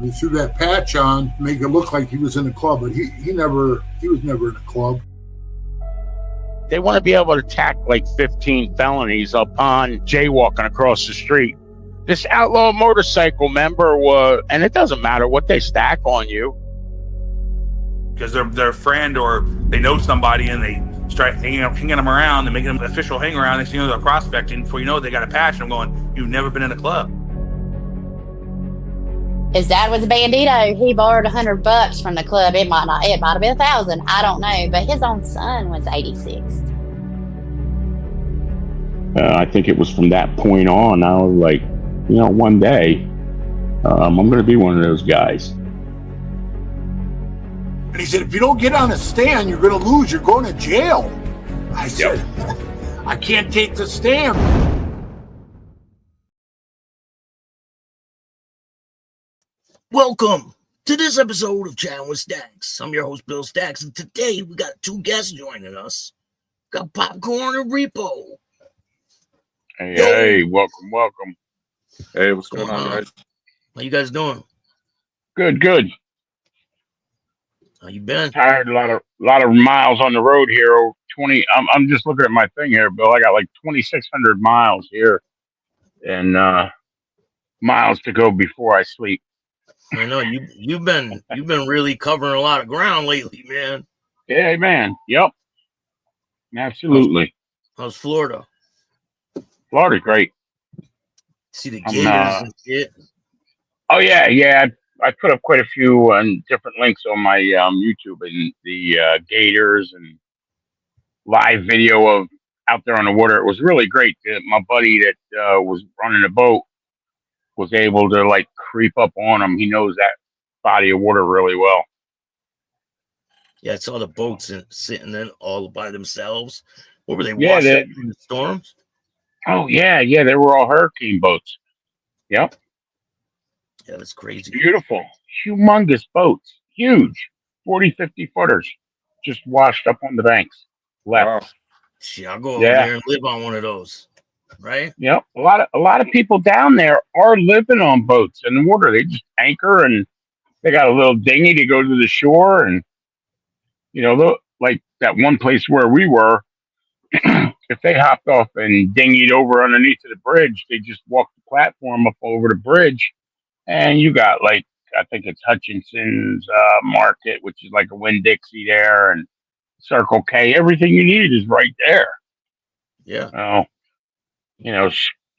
He threw that patch on, make it look like he was in a club, but he was never in a club. They want to be able to tack like 15 felonies upon jaywalking across the street. This outlaw motorcycle member and it doesn't matter what they stack on you. Because they're a friend or they know somebody and they start hanging them around and making them an official hang around. Next thing you know, they're prospecting. Before you know it, they got a patch. And I'm going, you've never been in a club. His dad was a bandito. He borrowed $100 from the club. It might have been 1,000. I don't know. But his own son was 86. I think it was from that point on, I was like, one day, I'm going to be one of those guys. And he said, if you don't get on a stand, you're going to lose. You're going to jail. I said, I can't take the stand. Welcome to this episode of Chattin with Staxx. I'm your host, Bill Staxx, and today we got two guests joining us. Got PopKorn and Repo. Hey, welcome. Hey, what's going on, guys? How you guys doing? Good. How you been? Tired, a lot of miles on the road here. 20. I'm just looking at my thing here, Bill. I got like 2,600 miles here, and miles to go before I sleep. I know you've been really covering a lot of ground lately, man. Yeah, man. Yep. Absolutely. How's Florida? Florida's great. See the gators and shit. Oh yeah. I put up quite a few different links on my YouTube and the gators and live video of out there on the water. It was really great. My buddy that was running the boat was able to like creep up on them. He knows that body of water really well. Yeah, I saw the boats sitting in all by themselves. What were they washing in the storms? Oh yeah, they were all hurricane boats. Yep. Yeah, that's crazy. Beautiful, humongous boats, huge, 40, 50 footers, just washed up on the banks. Left. Wow. Shit, I'll go over there and live on one of those. Right? Yep. A lot of people down there are living on boats in the water. They just anchor and they got a little dinghy to go to the shore, and like that one place where we were. If they hopped off and dinghied over underneath of the bridge, they just walked the platform up over the bridge, and you got like I think it's Hutchinson's Market, which is like a Winn-Dixie there, and Circle K. Everything you need is right there. Yeah.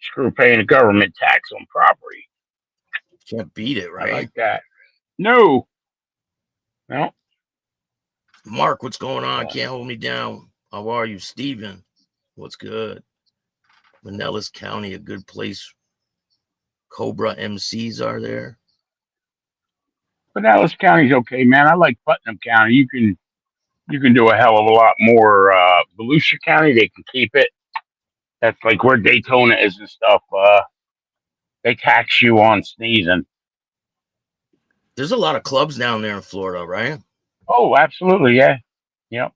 Screw paying the government tax on property. Can't beat it, right? I like that. No. Mark, what's going on? Can't hold me down. How are you, Steven? What's good? Pinellas County, a good place. Cobra MCs are there. Pinellas County's okay, man. I like Putnam County. You can do a hell of a lot more. Volusia County, they can keep it. That's like where Daytona is and stuff. They tax you on sneezing. There's a lot of clubs down there in Florida, right? Oh, absolutely, yeah. Yep.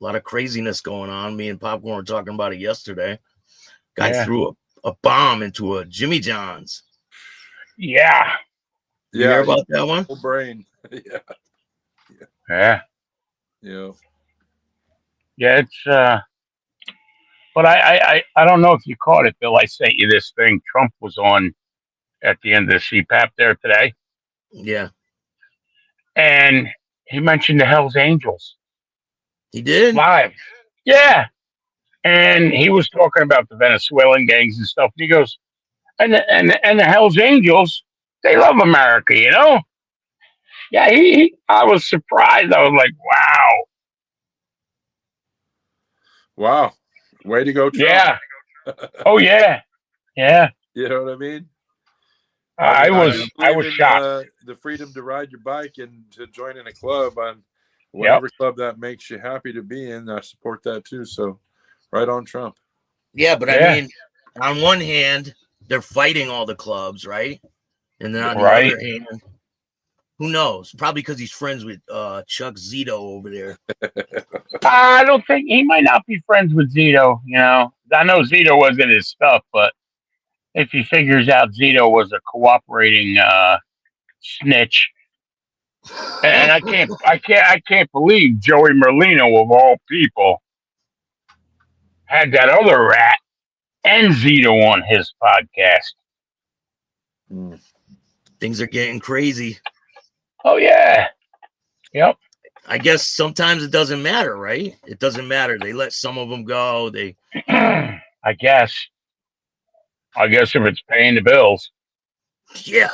A lot of craziness going on. Me and PopKorn were talking about it yesterday. Guy threw a bomb into a Jimmy John's. Yeah. You hear about that one? Whole brain. Yeah. Yeah. Yeah, it's but I don't know if you caught it, Bill. I sent you this thing. Trump was on at the end of the CPAP there today. Yeah. And he mentioned the Hells Angels. He did? Live. Yeah. And he was talking about the Venezuelan gangs and stuff. And he goes, and the Hells Angels, they love America, Yeah, I was surprised. I was like, wow. Wow. Way to go, Trump. Yeah. Oh, yeah. Yeah. You know what I mean? I was shocked. The freedom to ride your bike and to join in a club on whatever club that makes you happy to be in. I support that too. So right on Trump. Yeah, but I mean, on one hand, they're fighting all the clubs, right? And then on the other hand, who knows? Probably because he's friends with Chuck Zito over there. I don't think he might not be friends with Zito. I know Zito wasn't his stuff, but if he figures out Zito was a cooperating snitch. And I can't believe Joey Merlino of all people had that other rat and Zito on his podcast. Things are getting crazy. Oh yeah. Yep. I guess sometimes it doesn't matter, right? It doesn't matter. They let some of them go. They I guess if it's paying the bills. Yeah.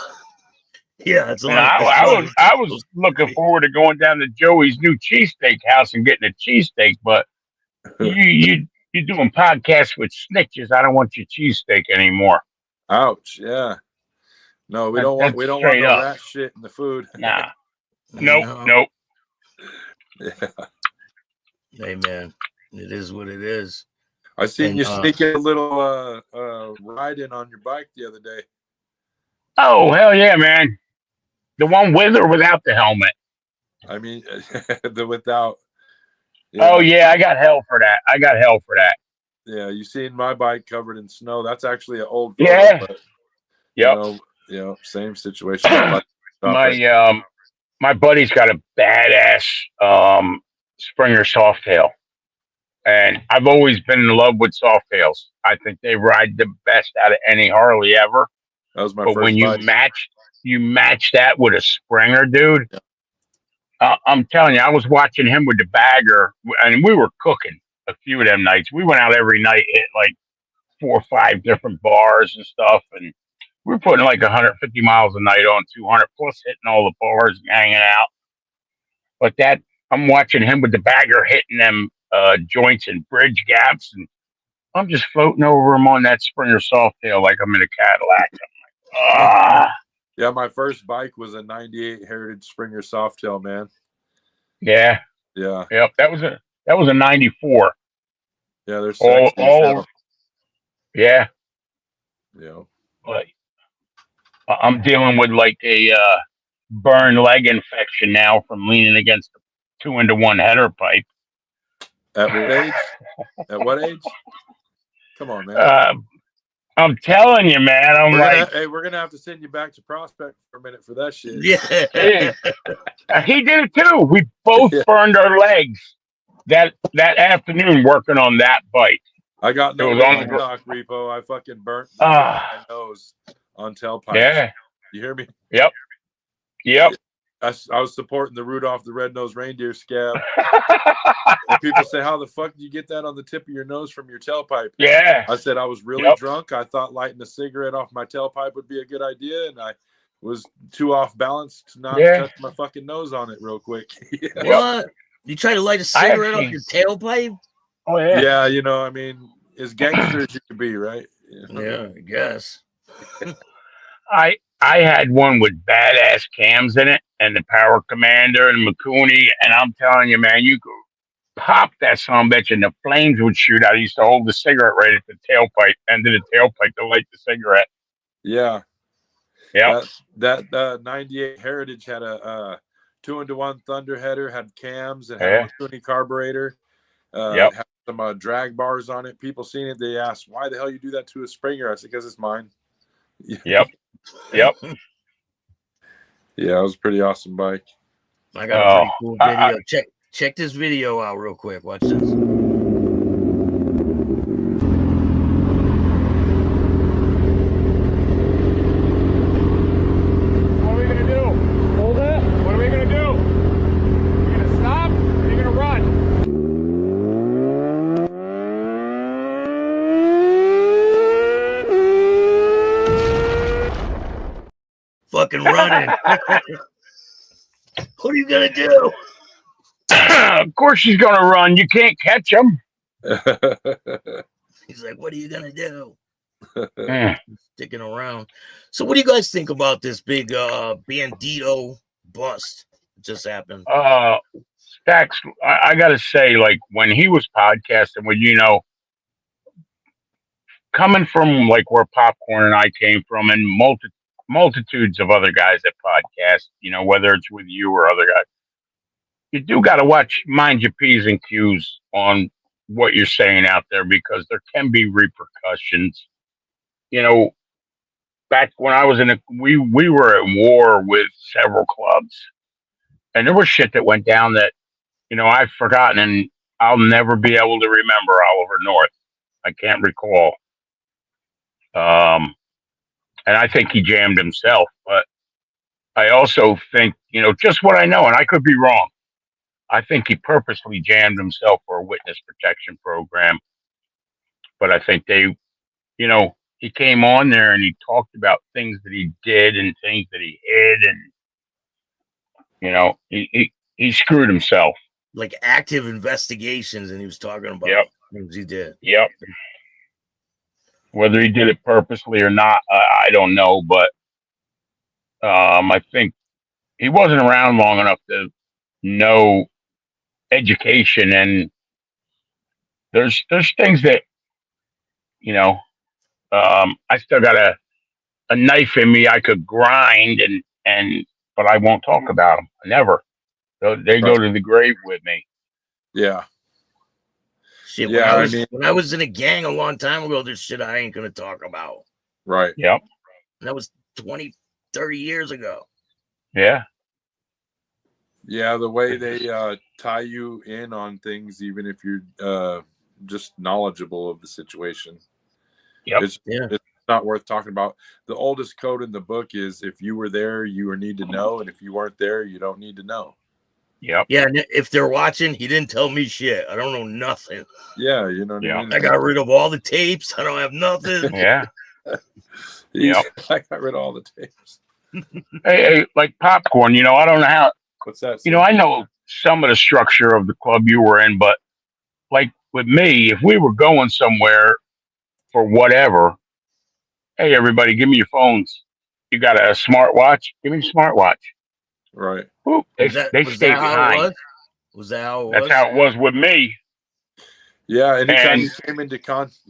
It's And I was looking forward to going down to Joey's new cheesesteak house and getting a cheesesteak, but you're doing podcasts with snitches. I don't want your cheesesteak anymore. Ouch! Yeah. No, we don't want no rat shit in the food. Nah. Nope. Yeah. Hey man, it is what it is. I seen you sneaking a little ride in on your bike the other day. Oh hell yeah, man! The one with or without the helmet? I mean, the without. Yeah. Oh yeah, I got hell for that. Yeah, you seen my bike covered in snow? That's actually an old photo. Yeah. But, yep. Same situation. My buddy's got a badass Springer Softail, and I've always been in love with Softails. I think they ride the best out of any Harley ever. That was my but first when bike. you match that with a Springer, dude. Yeah. I'm telling you, I was watching him with the bagger, and we were cooking a few of them nights. We went out every night, hit like 4 or 5 different bars and stuff, and we were putting like 150 miles a night on 200 plus, hitting all the bars and hanging out. But I'm watching him with the bagger hitting them joints and bridge gaps, and I'm just floating over him on that Springer Softail like I'm in a Cadillac. Yeah, my first bike was a '98 Heritage Springer Softail, man. Yeah. Yeah. Yep. That was a '94. Yeah, there's all. Yeah. Yeah. But I'm dealing with like a burn leg infection now from leaning against the 2-into-1 header pipe. At what age? At what age? Come on, man. I'm telling you, man. We're gonna have to send you back to Prospect for a minute for that shit. Yeah. He did it too. We both burned our legs that afternoon working on that bike. I got no stock, Repo. I fucking burnt my nose on tailpipe. Yeah. You hear me? Yep. I was supporting the Rudolph the Red-Nosed Reindeer scab. And people say, how the fuck do you get that on the tip of your nose from your tailpipe? Yeah. I said I was really drunk. I thought lighting a cigarette off my tailpipe would be a good idea, and I was too off balance to not touch my fucking nose on it real quick. What? You try to light a cigarette off your tailpipe? Oh yeah. Yeah, I mean, as gangster as you could be, right? Yeah, I guess. I had one with badass cams in it and the Power Commander and Makuni, and I'm telling you, man, you could pop that son bitch and the flames would shoot out. I used to hold the cigarette right at the tailpipe, end of the tailpipe to light the cigarette. Yeah. Yeah. That 98 Heritage had a 2-into-1 Thunder header, had cams, and had a Makuni carburetor. Had some drag bars on it. People seen it, they asked, why the hell you do that to a Springer? I said, because it's mine. Yep. Yeah, it was a pretty awesome bike. I got a pretty cool video. Check this video out real quick. Watch this. What are we gonna do? Hold it? What are we gonna do? We're gonna stop or you're gonna run? Fucking running. What are you gonna do? Of course she's gonna run. You can't catch him. He's like, what are you gonna do? Sticking around. So what do you guys think about this big Bandido bust that just happened? Staxx, I gotta say, like when he was podcasting with, coming from like where PopKorn and I came from, and multitudes of other guys that podcast, whether it's with you or other guys, you do got to mind your P's and Q's on what you're saying out there, because there can be repercussions. back when I was we were at war with several clubs, and there was shit that went down that I've forgotten, and I'll never be able to remember Oliver North. I can't recall. And I think he jammed himself, but I also think just what I know, and I could be wrong. I think he purposely jammed himself for a witness protection program, but I think he came on there and he talked about things that he did and things that he hid, and he screwed himself. Like active investigations, and he was talking about things he did. Yep. Whether he did it purposely or not, I don't know, but I think he wasn't around long enough to know education, and there's things that I still got a knife in me I could grind, but I won't talk about them. Never. They go to the grave with me. Yeah. Shit, when I was in a gang a long time ago, there's shit I ain't gonna talk about. Right. Yep. And that was 20, 30 years ago. Yeah. Yeah, the way they tie you in on things, even if you're just knowledgeable of the situation. Yep. It's not worth talking about. The oldest code in the book is if you were there, you need to know, and if you weren't there, you don't need to know. Yep. Yeah, and if they're watching, he didn't tell me shit. I don't know nothing. Yeah, you know what I mean? I got rid of all the tapes. I don't have nothing. Yeah. I got rid of all the tapes. Hey, like popcorn, I don't know how. What's that? I know some of the structure of the club you were in, but like with me, if we were going somewhere for whatever, hey, everybody, give me your phones. You got a smartwatch? Give me a smartwatch. Right. Ooh, they stay behind. Was that how it was? That's how it was with me. Yeah. Anytime you came into contact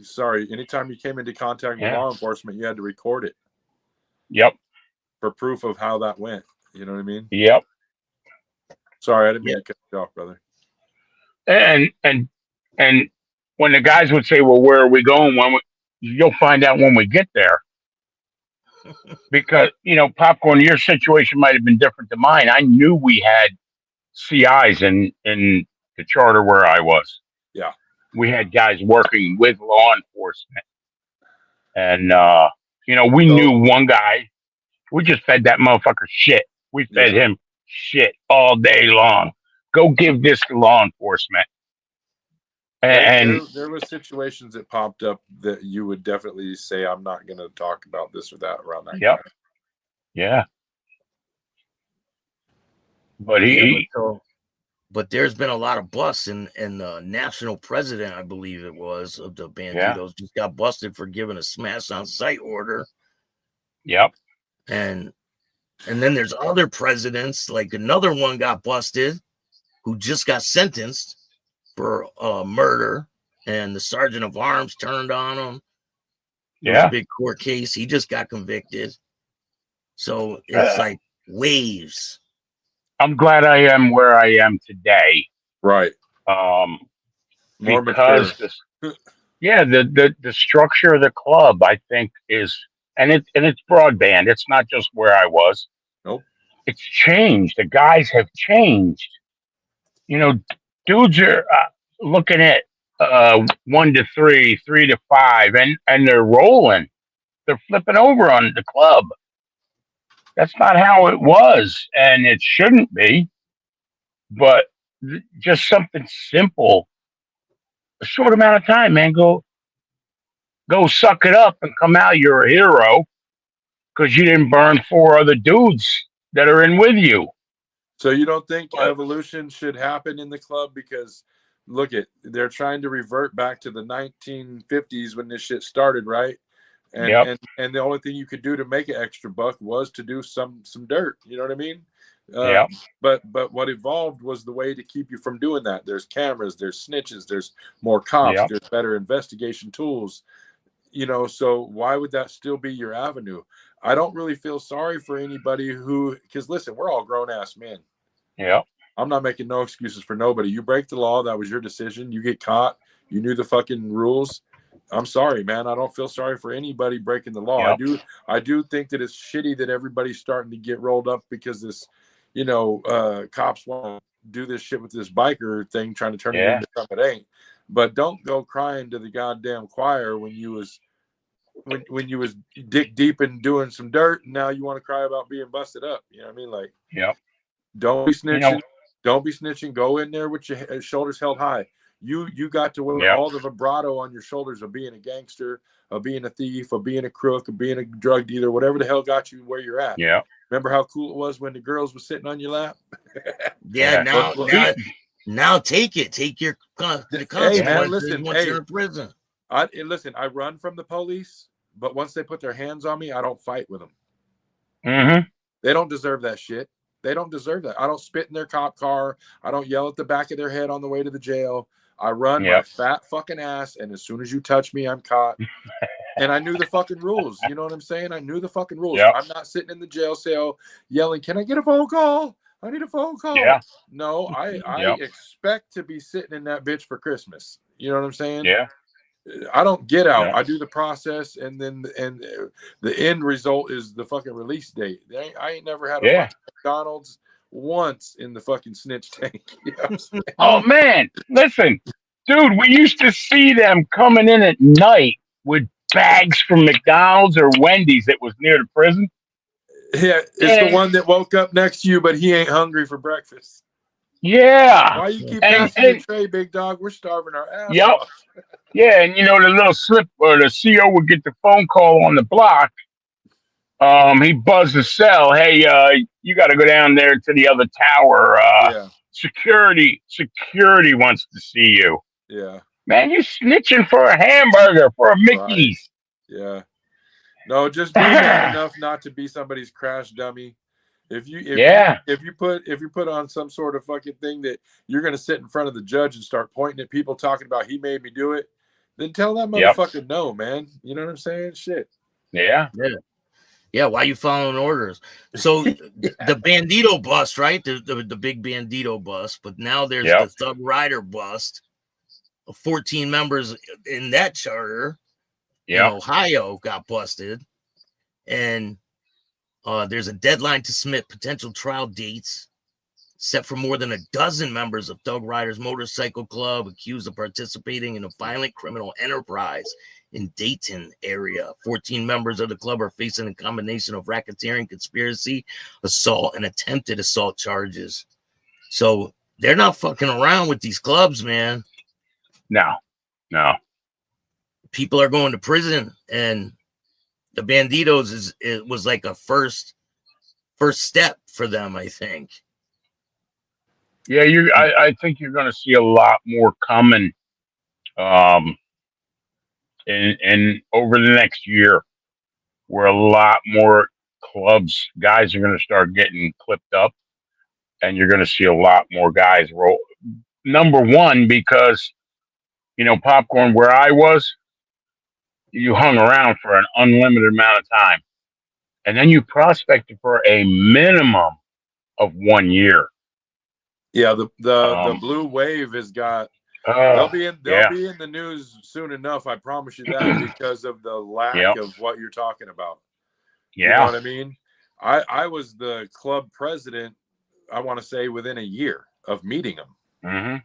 with law enforcement, you had to record it. Yep. For proof of how that went. You know what I mean? Yep. Sorry, I didn't mean to cut you off, brother. And when the guys would say, "Well, where are we going?" You'll find out when we get there. Because popcorn, your situation might have been different to mine. I knew we had CIs in the charter where I was. Yeah, we had guys working with law enforcement, and we knew one guy. We just fed that motherfucker shit. We fed him shit all day long. Go give this to law enforcement. And there were situations that popped up that you would definitely say, I'm not going to talk about this or that around that guy. Yeah. But but there's been a lot of busts, and the national president, I believe it was, of the Bandidos just got busted for giving a smash on sight order. Yep. And then there's other presidents, like another one got busted who just got sentenced for murder, and the sergeant of arms turned on him. It was a big court case. He just got convicted. So it's like waves. I'm glad I am where I am today. Right. Because the structure of the club, I think, is and it's broadband. It's not just where I was. Nope. It's changed. The guys have changed. Dudes are looking at 1 to 3, 3 to 5, and they're rolling. They're flipping over on the club. That's not how it was, and it shouldn't be. But just something simple, a short amount of time, man. Go suck it up and come out. You're a hero because you didn't burn 4 other dudes that are in with you. So you don't think evolution should happen in the club? Because look they're trying to revert back to the 1950s when this shit started, right? And the only thing you could do to make an extra buck was to do some dirt. You know what I mean? But what evolved was the way to keep you from doing that. There's cameras, there's snitches, there's more cops, there's better investigation tools. So why would that still be your avenue? I don't really feel sorry for anybody because listen, we're all grown ass men. Yeah. I'm not making no excuses for nobody. You break the law, that was your decision. You get caught, you knew the fucking rules. I'm sorry, man. I don't feel sorry for anybody breaking the law. Yep. I do think that it's shitty that everybody's starting to get rolled up because this, cops want to do this shit with this biker thing, trying to turn it into something it ain't. But don't go crying to the goddamn choir when you was dick deep in doing some dirt, and now you want to cry about being busted up. You know what I mean? Like, don't be snitching. Don't be snitching. Go in there with your shoulders held high. You got to wear all the vibrato on your shoulders of being a gangster, of being a thief, of being a crook, of being a drug dealer, whatever the hell got you where you're at. Yeah. Remember how cool it was when the girls were sitting on your lap? Now take it. Take your consequences. Hey, man, listen. Once you're in prison. I run from the police, but once they put their hands on me, I don't fight with them. Mm-hmm. They don't deserve that shit. They don't deserve that. I don't spit in their cop car. I don't yell at the back of their head on the way to the jail. I run my fat fucking ass, and as soon as you touch me, I'm caught. And I knew the fucking rules. You know what I'm saying? I knew the fucking rules. I'm not sitting in the jail cell yelling, "Can I get a phone call? I need a phone call." Yeah. No, I expect to be sitting in that bitch for Christmas. You know what I'm saying? Yeah. I don't get out. I do the process, and then the end result is the fucking release date. I ain't never had a fucking McDonald's once in the fucking snitch tank. You know what I'm saying? Oh man, listen, dude, we used to see them coming in at night with bags from McDonald's or Wendy's that was near the prison. Yeah, it's the one that woke up next to you, but he ain't hungry for breakfast. Yeah. Why you keep passing the tray, big dog? We're starving our ass off. Yeah, and the little slip or the CO would get the phone call on the block. He buzzed the cell. Hey, you got to go down there to the other tower. Security wants to see you. Yeah. Man, you snitching for a hamburger, for a Mickey's. Right. Yeah. No, just be man enough not to be somebody's crash dummy. If you put on some sort of fucking thing that you're gonna sit in front of the judge and start pointing at people talking about he made me do it, then tell that motherfucker no, man. You know what I'm saying? Shit. Yeah. Why you following orders? So the Bandito bust, right? The big Bandito bust, but now there's the Thug Rider bust. 14 members in that charter in Ohio got busted, and there's a deadline to submit potential trial dates set for more than a dozen members of Thug Riders Motorcycle Club accused of participating in a violent criminal enterprise in Dayton area. 14 members of the club are facing a combination of racketeering, conspiracy, assault, and attempted assault charges. So they're not fucking around with these clubs, man. No. People are going to prison, and the Bandidos was like a first step for them, I think. Yeah, I think you're going to see a lot more coming, in over the next year, where a lot more guys are going to start getting clipped up, and you're going to see a lot more guys roll. Number one, because popcorn, where I was, you hung around for an unlimited amount of time, and then you prospected for a minimum of 1 year. Yeah, the blue wave has got. They'll be in the news soon enough. I promise you that, because of the lack of what you're talking about. Yeah, you know what I mean. I was the club president, I want to say, within a year of meeting them. Mm-hmm.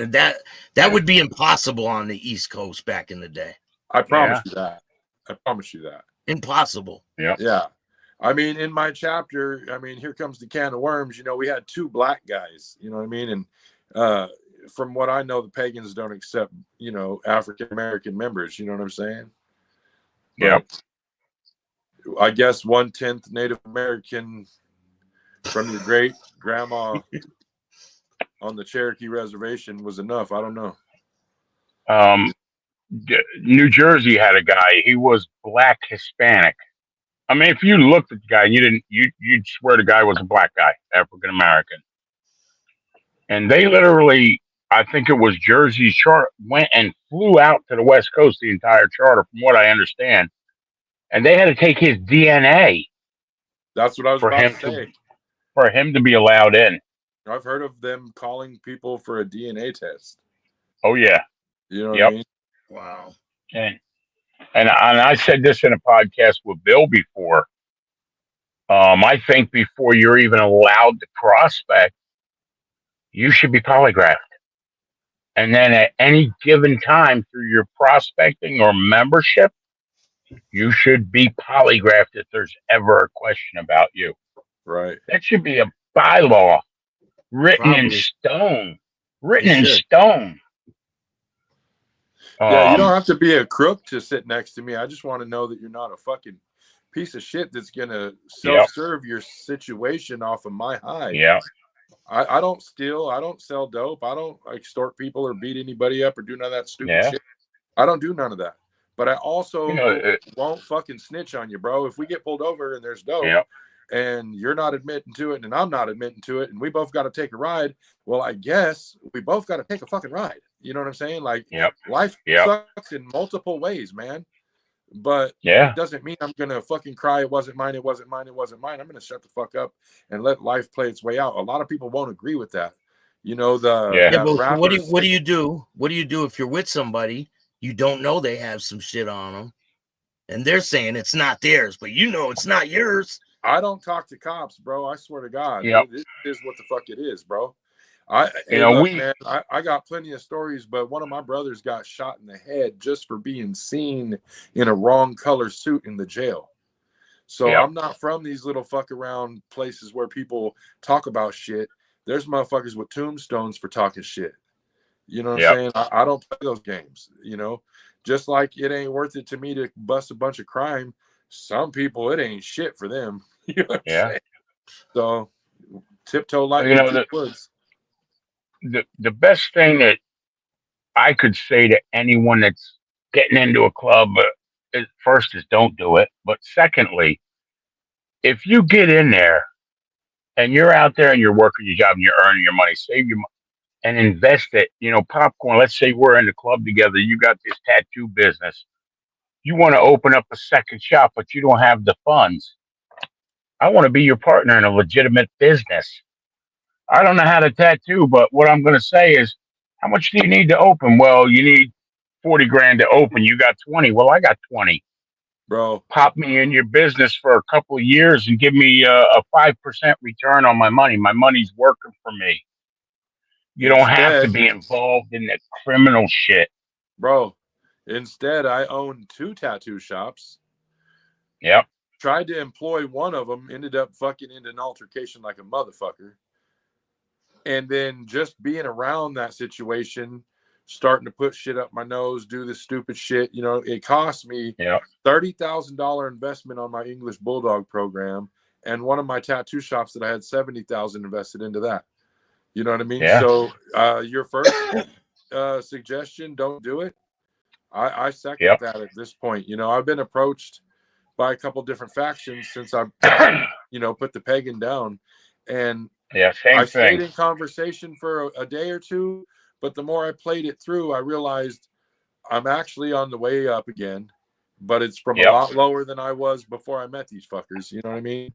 And that would be impossible on the East Coast back in the day. I promise you that. I promise you that. Impossible. Yeah. I mean, in my chapter, here comes the can of worms. We had 2 black guys, you know what I mean? And from what I know, the pagans don't accept, African-American members, you know what I'm saying? Yeah. I guess 1/10 Native American from your great grandma on the Cherokee reservation was enough. I don't know. New Jersey had a guy. He was black Hispanic. I mean, if you looked at the guy, you'd swear the guy was a black guy, African American. And they literally, I think it was Jersey's charter, went and flew out to the West Coast, the entire charter, from what I understand. And they had to take his DNA. That's what I was about to say. For him to be allowed in. I've heard of them calling people for a DNA test. Oh, yeah. You know what I mean? Wow. And I said this in a podcast with Bill before. I think before you're even allowed to prospect, you should be polygraphed. And then at any given time through your prospecting or membership, you should be polygraphed if there's ever a question about you. Right. That should be a bylaw written in Probably. stone. It should. Yeah, you don't have to be a crook to sit next to me. I just want to know that you're not a fucking piece of shit that's gonna self-serve your situation off of my hide. Yeah. I don't steal. I don't sell dope. I don't extort people or beat anybody up or do none of that stupid shit. I don't do none of that. But I also won't fucking snitch on you, bro. If we get pulled over and there's dope and you're not admitting to it and I'm not admitting to it and we both got to take a ride, well, I guess we both got to take a fucking ride. You know what I'm saying? Like, life sucks in multiple ways, man. But it doesn't mean I'm going to fucking cry. It wasn't mine. It wasn't mine. It wasn't mine. I'm going to shut the fuck up and let life play its way out. A lot of people won't agree with that. You know, but what do you do? What do you do if you're with somebody, you don't know they have some shit on them and they're saying it's not theirs, but you know it's not yours? I don't talk to cops, bro. I swear to God. This is what the fuck it is, bro. Man, I got plenty of stories, but one of my brothers got shot in the head just for being seen in a wrong color suit in the jail. So I'm not from these little fuck around places where people talk about shit. There's motherfuckers with tombstones for talking shit. You know what I'm saying? I don't play those games, you know, just like it ain't worth it to me to bust a bunch of crime. Some people, it ain't shit for them. You know what I'm saying? So tiptoe lightly through the woods. The best thing that I could say to anyone that's getting into a club first is don't do it. But secondly, if you get in there and you're out there and you're working your job and you're earning your money, save your money and invest it. You know, popcorn, let's say we're in the club together. You got this tattoo business. You want to open up a second shop, but you don't have the funds. I want to be your partner in a legitimate business. I don't know how to tattoo, but what I'm going to say is, how much do you need to open? Well, you need 40 grand to open. You got 20. Well, I got 20. Bro, pop me in your business for a couple of years and give me a 5% return on my money. My money's working for me. You don't have to be involved in the criminal shit. Bro, instead, I own 2 tattoo shops. Yep. Tried to employ one of them, ended up fucking into an altercation like a motherfucker. And then just being around that situation, starting to put shit up my nose, do this stupid shit. You know, it cost me $30,000 investment on my English Bulldog program. And one of my tattoo shops that I had $70,000 invested into that. You know what I mean? Yeah. So your first suggestion, don't do it. I second that at this point. You know, I've been approached by a couple different factions since I've, you know, put the pagan down. And I stayed in conversation for a day or two, but the more I played it through, I realized I'm actually on the way up again, but it's from a lot lower than I was before I met these fuckers. You know what I mean?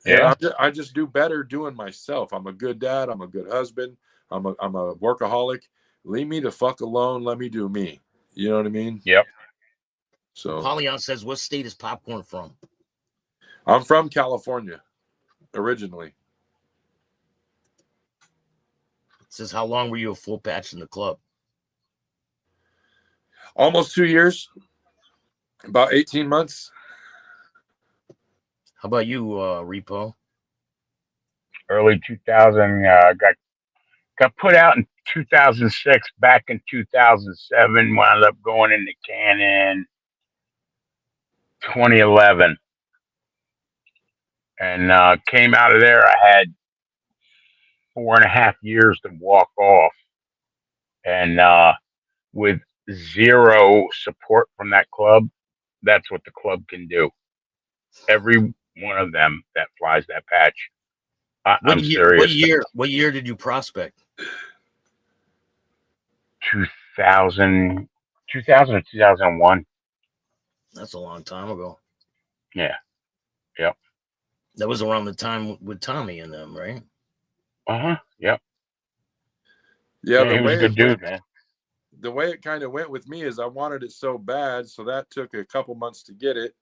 Yeah. And I just do better doing myself. I'm a good dad. I'm a good husband. I'm a workaholic. Leave me the fuck alone. Let me do me. You know what I mean? Yep. So Polyon says, what state is Popcorn from? I'm from California originally. It says, how long were you a full patch in the club? Almost 2 years. About 18 months. How about you, Repo? Early 2000, got put out in 2006, back in 2007, wound up going into Canon 2011. And came out of there, I had 4.5 years to walk off. And with zero support from that club, that's what the club can do. Every one of them that flies that patch. I'm serious. What year did you prospect? 2000 or 2001. That's a long time ago. Yeah. Yep. That was around the time with Tommy and them, right? Uh-huh. Yep. Yeah, he was a good dude, man. the way it kind of went with me is I wanted it so bad, so that took a couple months to get it,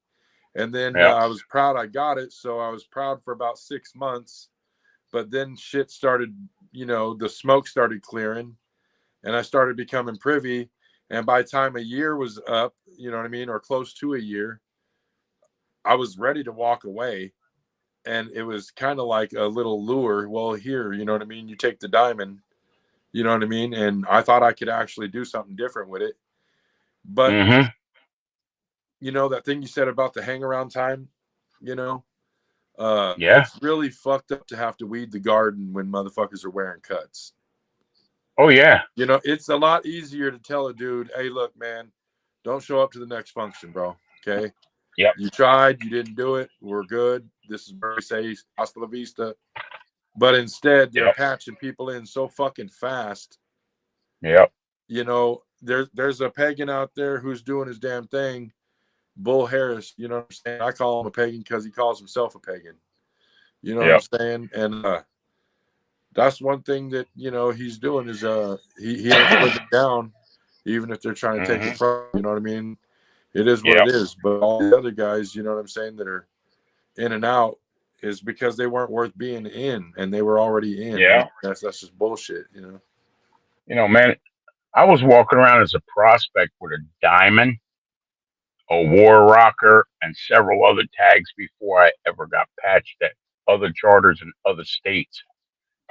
and then I was proud I got it, so I was proud for about 6 months, but then shit started, you know, the smoke started clearing, and I started becoming privy, and by the time a year was up, you know what I mean, or close to a year, I was ready to walk away, and it was kind of like a little lure. Well, here, you know what I mean, you take the diamond. You know what I mean? And I thought I could actually do something different with it. But, you know, that thing you said about the hang around time, you know, it's really fucked up to have to weed the garden when motherfuckers are wearing cuts. Oh, yeah. You know, it's a lot easier to tell a dude, hey, look, man, don't show up to the next function, bro. Okay? Yep. You tried. You didn't do it. We're good. This is very safe. Hasta la vista. But instead, they're patching people in so fucking fast. Yep. You know, there's a pagan out there who's doing his damn thing. Bull Harris, you know what I'm saying? I call him a pagan because he calls himself a pagan. You know what I'm saying? And that's one thing that, you know, he's doing is he ain't putting it down, even if they're trying to take it from, you know what I mean? It is what it is. But all the other guys, you know what I'm saying, that are in and out is because they weren't worth being in, and they were already in. Yeah. That's just bullshit, you know. You know, man, I was walking around as a prospect with a diamond, a war rocker, and several other tags before I ever got patched that other charters in other states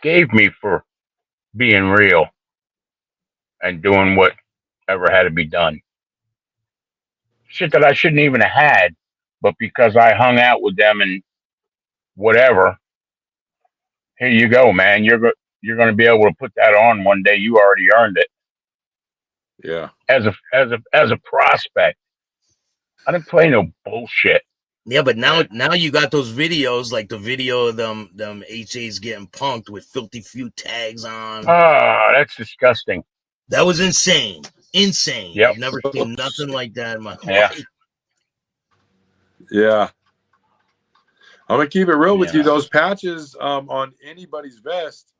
gave me for being real and doing whatever had to be done. Shit that I shouldn't even have had, but because I hung out with them and whatever, here you go, man. You're going to be able to put that on one day. You already earned it. Yeah. As a prospect, I didn't play no bullshit. Yeah, but now you got those videos, like the video of them HAs getting punked with filthy few tags on. Oh, that's disgusting. That was insane. Insane. Yep. I've never seen nothing like that in my life. Yeah. I'm gonna keep it real with you. Those patches on anybody's vest,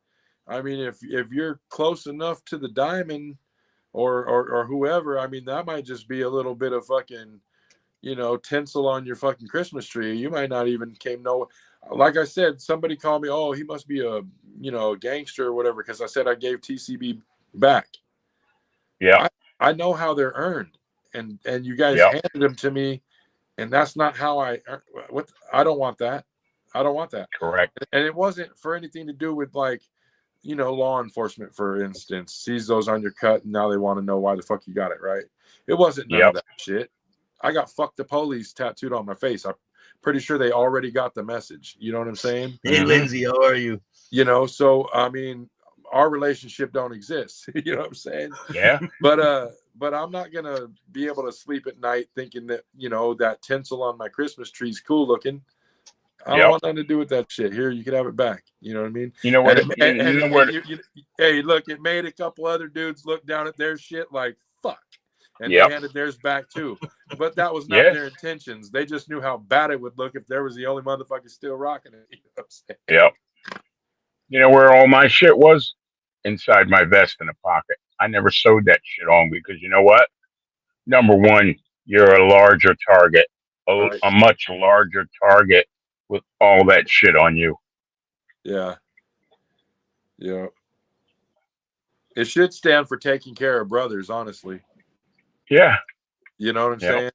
I mean, if you're close enough to the diamond or whoever, I mean, that might just be a little bit of fucking, you know, tinsel on your fucking Christmas tree. You might not even like I said, somebody called me, oh, he must be a, you know, a gangster or whatever, because I said I gave TCB back. Yeah. I know how they're earned, and you guys handed them to me, and that's not how I don't want that. I don't want that. Correct. And it wasn't for anything to do with, like, you know, law enforcement, for instance, sees those on your cut and now they want to know why the fuck you got it, right? It wasn't none of that shit. I got "fuck the police" tattooed on my face. I'm pretty sure they already got the message. You know what I'm saying? Hey, Lindsay, how are you? You know, so I mean, our relationship don't exist. You know what I'm saying? Yeah. But I'm not gonna be able to sleep at night thinking that, you know, that tinsel on my Christmas tree is cool looking. I don't want nothing to do with that shit. Here, you can have it back. You know what I mean? You know what? Hey, look, it made a couple other dudes look down at their shit like, fuck. And they handed theirs back too. But that was not their intentions. They just knew how bad it would look if there was the only motherfucker still rocking it. You know what I'm saying? Yep. You know where all my shit was? Inside my vest in a pocket. I never sewed that shit on because, you know what? Number one, you're a larger target, a much larger target with all that shit on you. Yeah. Yeah. It should stand for taking care of brothers, honestly. Yeah. You know what I'm saying?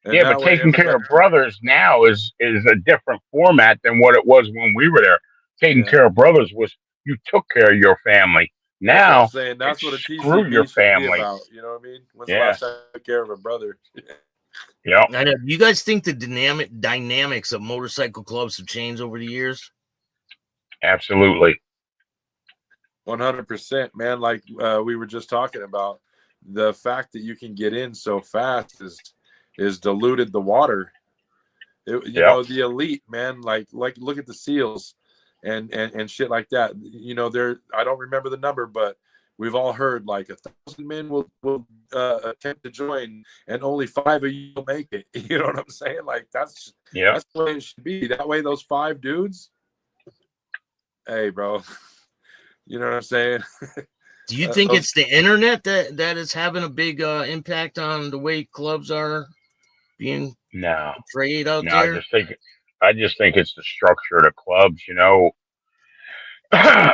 And yeah, but taking care of brothers now is a different format than what it was when we were there. Taking care of brothers was you took care of your family. Now, that's what I'm saying. That's what a TCB your family. should be about. You know what I mean? When's the last time you took care of a brother? Yeah. I know. You guys think the dynamics of motorcycle clubs have changed over the years? Absolutely. 100%, man. Like we were just talking about, the fact that you can get in so fast is diluted the water. You know, the elite, man, like look at the SEALs and shit like that. You know, I don't remember the number, but we've all heard like 1,000 men will attempt to join and only 5 of you will make it. You know what I'm saying? Like that's the way it should be. That way those 5 dudes, hey bro, you know what I'm saying? Do you think it's the internet that is having a big impact on the way clubs are being portrayed out there? I just think it's the structure of the clubs. I'm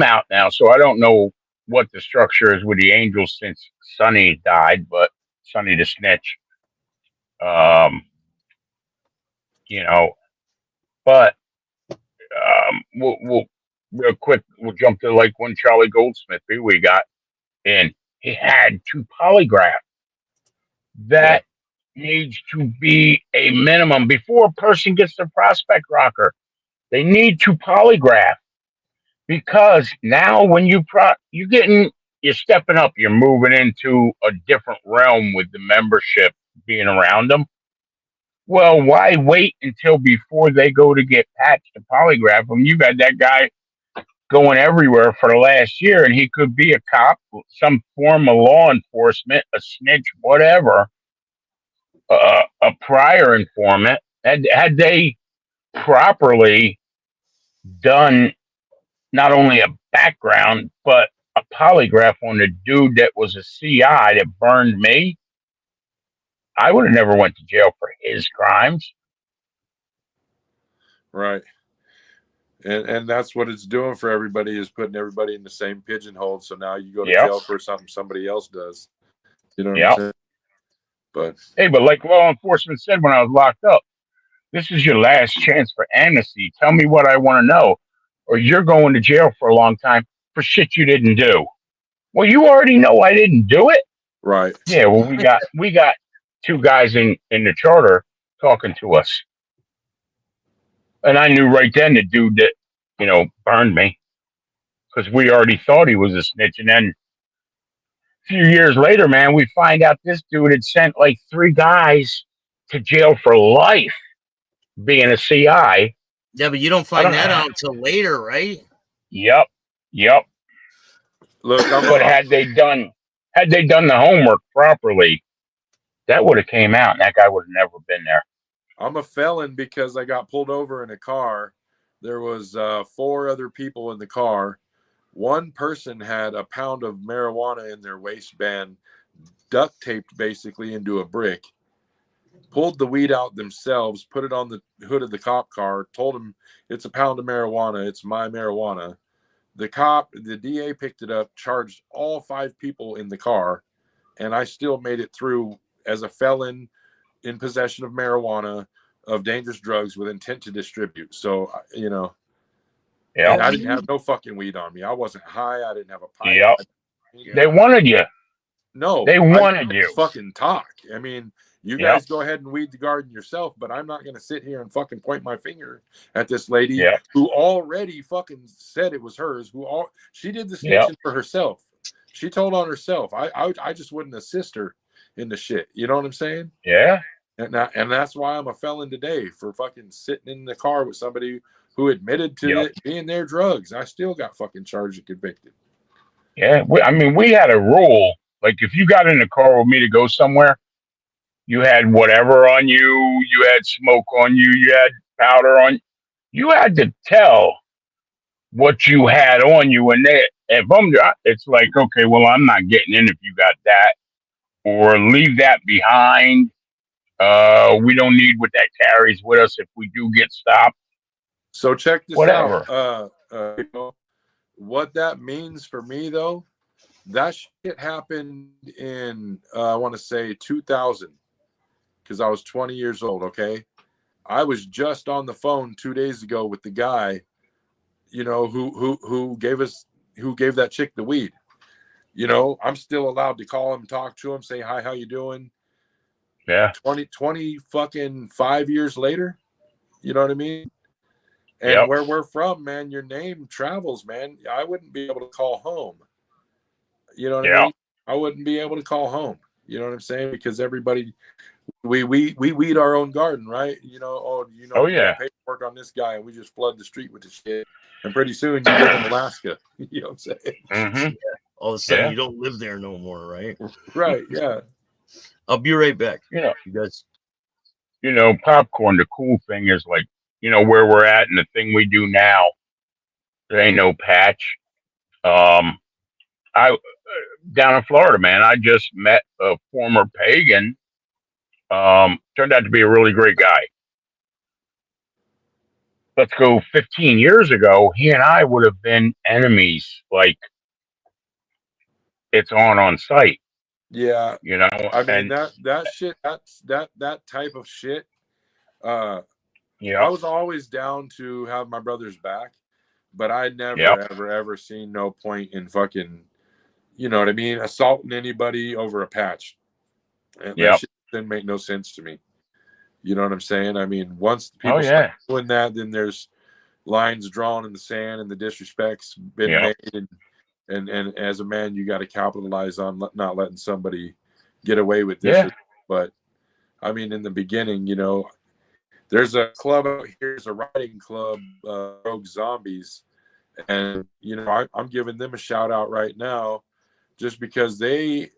out now, so I don't know what the structure is with the Angels since Sonny died, but Sonny the Snitch. But we'll real quick, we'll jump to like when Charlie Goldsmith who we got in. He had 2 polygraphs. That needs to be a minimum before a person gets the prospect rocker. They need to polygraph, because now when you're stepping up, you're moving into a different realm with the membership being around them. Well, why wait until before they go to get patched to polygraph them? You got that guy going everywhere for the last year, and he could be a cop, some form of law enforcement, a snitch, whatever, a prior informant. Had they properly done not only a background, but a polygraph on the dude that was a CI that burned me, I would have never went to jail for his crimes. Right. And that's what it's doing for everybody, is putting everybody in the same pigeonhole. So now you go to jail for something somebody else does. You know what I'm saying? But like law enforcement said when I was locked up, this is your last chance for amnesty. Tell me what I want to know, or you're going to jail for a long time for shit you didn't do. Well, you already know I didn't do it. Right. Yeah, well, we got 2 guys in the charter talking to us. And I knew right then the dude that, burned me, because we already thought he was a snitch. And then a few years later, man, we find out this dude had sent like 3 guys to jail for life being a CI. Yeah, but you don't find that out until later, right? Yep. Look, but had they done the homework properly, that would have came out, and that guy would have never been there. I'm a felon because I got pulled over in a car. There was 4 other people in the car. One person had a pound of marijuana in their waistband, duct taped basically into a brick, pulled the weed out themselves, put it on the hood of the cop car, told him it's a pound of marijuana. It's my marijuana. The DA picked it up, charged all 5 people in the car, and I still made it through as a felon in possession of marijuana, of dangerous drugs with intent to distribute. So, I didn't have no fucking weed on me. I wasn't high. I didn't have a pipe. Yep. They wanted you. No, they wanted you. Fucking talk. I mean, you guys go ahead and weed the garden yourself, but I'm not going to sit here and fucking point my finger at this lady who already fucking said it was hers. She did the snitching for herself. She told on herself. I just wouldn't assist her in the shit. You know what I'm saying? Yeah. And that's why I'm a felon today, for fucking sitting in the car with somebody who admitted to it being their drugs. I still got fucking charged and convicted. Yeah. We had a rule. Like, if you got in the car with me to go somewhere, you had whatever on you, you had smoke on you, you had powder on you. You had to tell what you had on you. And it's like, okay, well, I'm not getting in if you got that, or leave that behind. We don't need what that carries with us if we do get stopped. So check this out. What that means for me, though, that shit happened in, I want to say 2000, because I was 20 years old, okay? I was just on the phone 2 days ago with the guy, who gave that chick the weed. I'm still allowed to call him, talk to him, say, hi, how you doing? Yeah. 20 fucking 5 years later. You know what I mean? And where we're from, man, your name travels, man. I wouldn't be able to call home. You know what I mean? I wouldn't be able to call home. You know what I'm saying? Because everybody, we weed our own garden, right? Paperwork on this guy, and we just flood the street with the shit. And pretty soon you live in Alaska. You know what I'm saying? Mm-hmm. All of a sudden you don't live there no more, right? Right. Yeah. I'll be right back. You guys. Popcorn, the cool thing is, like, where we're at and the thing we do now, there ain't no patch. I down in Florida, man. I just met a former pagan. Turned out to be a really great guy. Let's go 15 years ago. He and I would have been enemies. Like it's on site. Yeah, you know. I mean And that shit. That type of shit. I yeah, was always down to have my brother's back, but I never yep, ever seen no point in fucking, you know what I mean, assaulting anybody over a patch. And that yep. shit didn't make no sense to me. You know what I'm saying? I mean, once Oh people start yeah, doing that, then there's lines drawn in the sand and the disrespect's been yep, made. And as a man, you got to capitalize on not letting somebody get away with this. yeah, But I mean, in the beginning, you know, there's a club out here, there's a writing club, Rogue Zombies. And, you know, I'm giving them a shout out right now just because they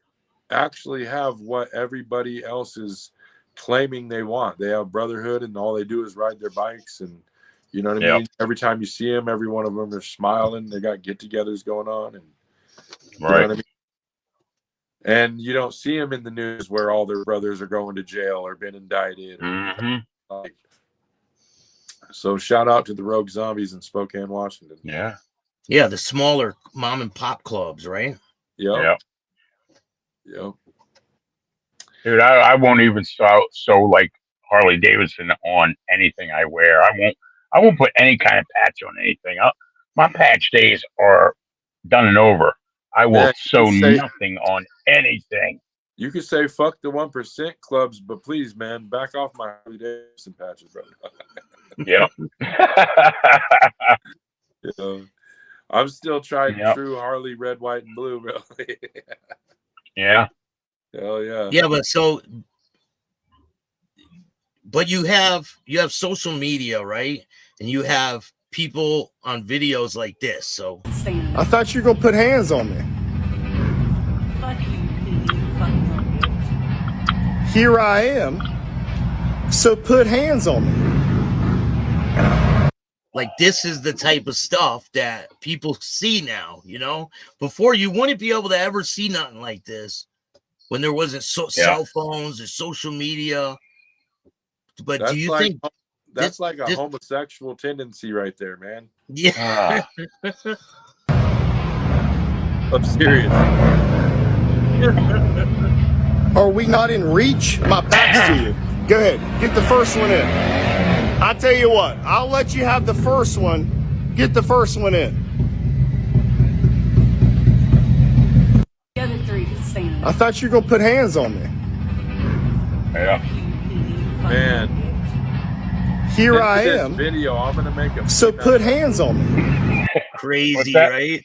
actually have what everybody else is claiming they want. They have brotherhood and all they do is ride their bikes. And, you know what I yep. mean? Every time you see them, every one of them are smiling. They got get-togethers going on. And you know Right. what I mean? And you don't see them in the news where all their brothers are going to jail or been indicted. Mm-hmm. Like, so shout out to the Rogue Zombies in Spokane, Washington. Yeah. Yeah, the smaller mom and pop clubs, right? Yep. Dude, I won't even so like Harley Davidson on anything I wear. I won't put any kind of patch on anything. My patch days are done and over. I will Man, sew nothing on anything. You could say fuck the 1% clubs, but please, man, back off my Harley Davidson patches, brother. Yep. You know, I'm still trying Yep. true Harley red, white, and blue, bro. Yeah. Hell yeah. Yeah, but you have social media, right? And you have people on videos like this. So I thought you were gonna put hands on me. Here I am. So put hands on me. like this is the type of stuff that people see now, you know? Before you wouldn't be able to ever see nothing like this when there wasn't cell phones or social media. But That's do you like, think that's like a homosexual tendency right there, man? Yeah. I'm serious. Are we not in reach? My back's to you. Go ahead, get the first one in. I tell you what, I'll let you have the first one. Get the first one in. The other three stand. I thought you were gonna put hands on me. Yeah. Man. Here I am. Video, I'm gonna make a so put hands on me. Crazy, right?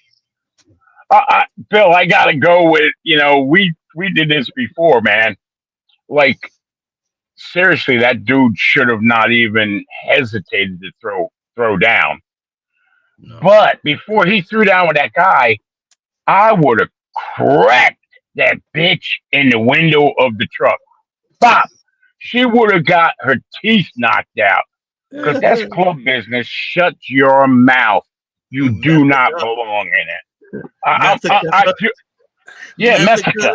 Bill, I gotta go with, you know, we did this before, man. Like, seriously, that dude should have not even hesitated to throw down. No. But before he threw down with that guy, I would have cracked that bitch in the window of the truck. Bop! She would have got her teeth knocked out. Because that's club business. Shut your mouth. You do not belong in it. Messica.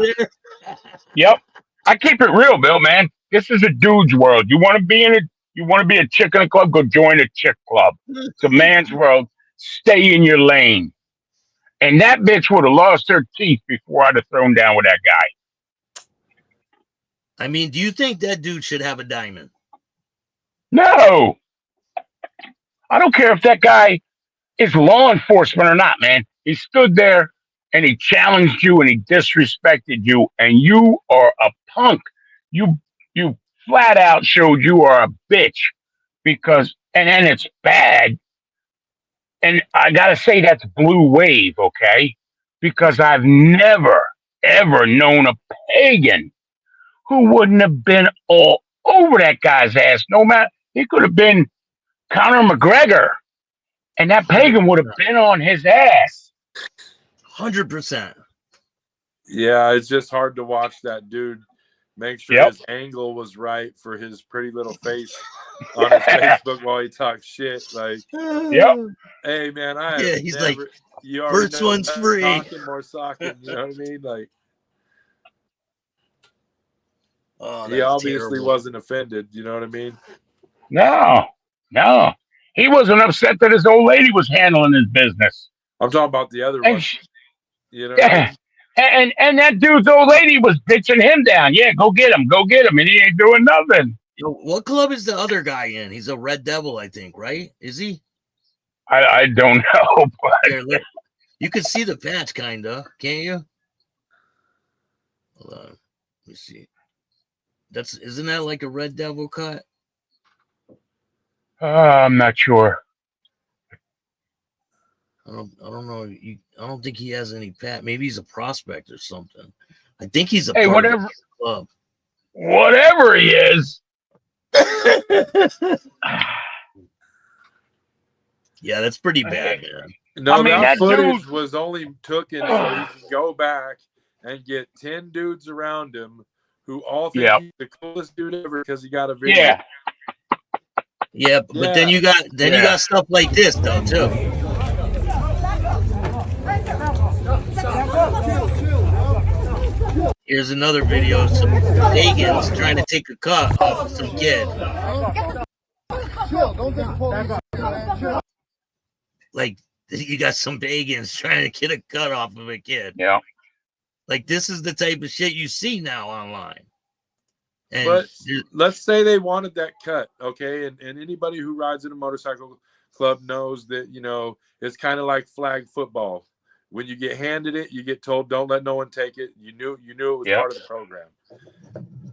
Yep. I keep it real, Bill, man. This is a dude's world. You want to be in it? You want to be a chick in a club? Go join a chick club. It's a man's world. Stay in your lane. And that bitch would have lost her teeth before I'd have thrown down with that guy. I mean, do you think that dude should have a diamond? No. I don't care if that guy is law enforcement or not, man. He stood there and he challenged you and he disrespected you, and you are a punk. You flat out showed you are a bitch because, and then it's bad. And I gotta say that's blue wave, okay? Because I've never, ever known a pagan who wouldn't have been all over that guy's ass. No matter, he could have been Conor McGregor, and that pagan would have been on his ass. 100%. Yeah, it's just hard to watch that dude make sure his angle was right for his pretty little face on his Facebook while he talks shit. Like, hey man, You already First know one's free. Talking more socking, you know what I mean? Like, he obviously wasn't offended. You know what I mean? No. He wasn't upset that his old lady was handling his business. I'm talking about the other one. You know what I mean? And that dude's old lady was bitching him down. Yeah, go get him, and he ain't doing nothing. Yo, what club is the other guy in? He's a Red Devil, I think, right? Is he? I don't know, but Here, look. You can see the patch, kinda, can't you? Hold on. Let me see. Isn't that like a Red Devil cut? I'm not sure. I don't know. I don't think he has any pat. Maybe he's a prospect or something. I think he's a part of the club. Whatever he is. Yeah, that's pretty bad, man. No, that footage was only taken so he can go back and get 10 dudes around him who all think he's the coolest dude ever because he got a video. Yeah, but then you got you got stuff like this though too. Here's another video of some pagans trying to take a cut off of some kid. Like, you got some pagans trying to get a cut off of a kid. Yeah. Like, this is the type of shit you see now online. And but let's say they wanted that cut, okay? And anybody who rides in a motorcycle club knows that, you know, it's kind of like flag football. When you get handed it, you get told, don't let no one take it. You knew it was part of the program.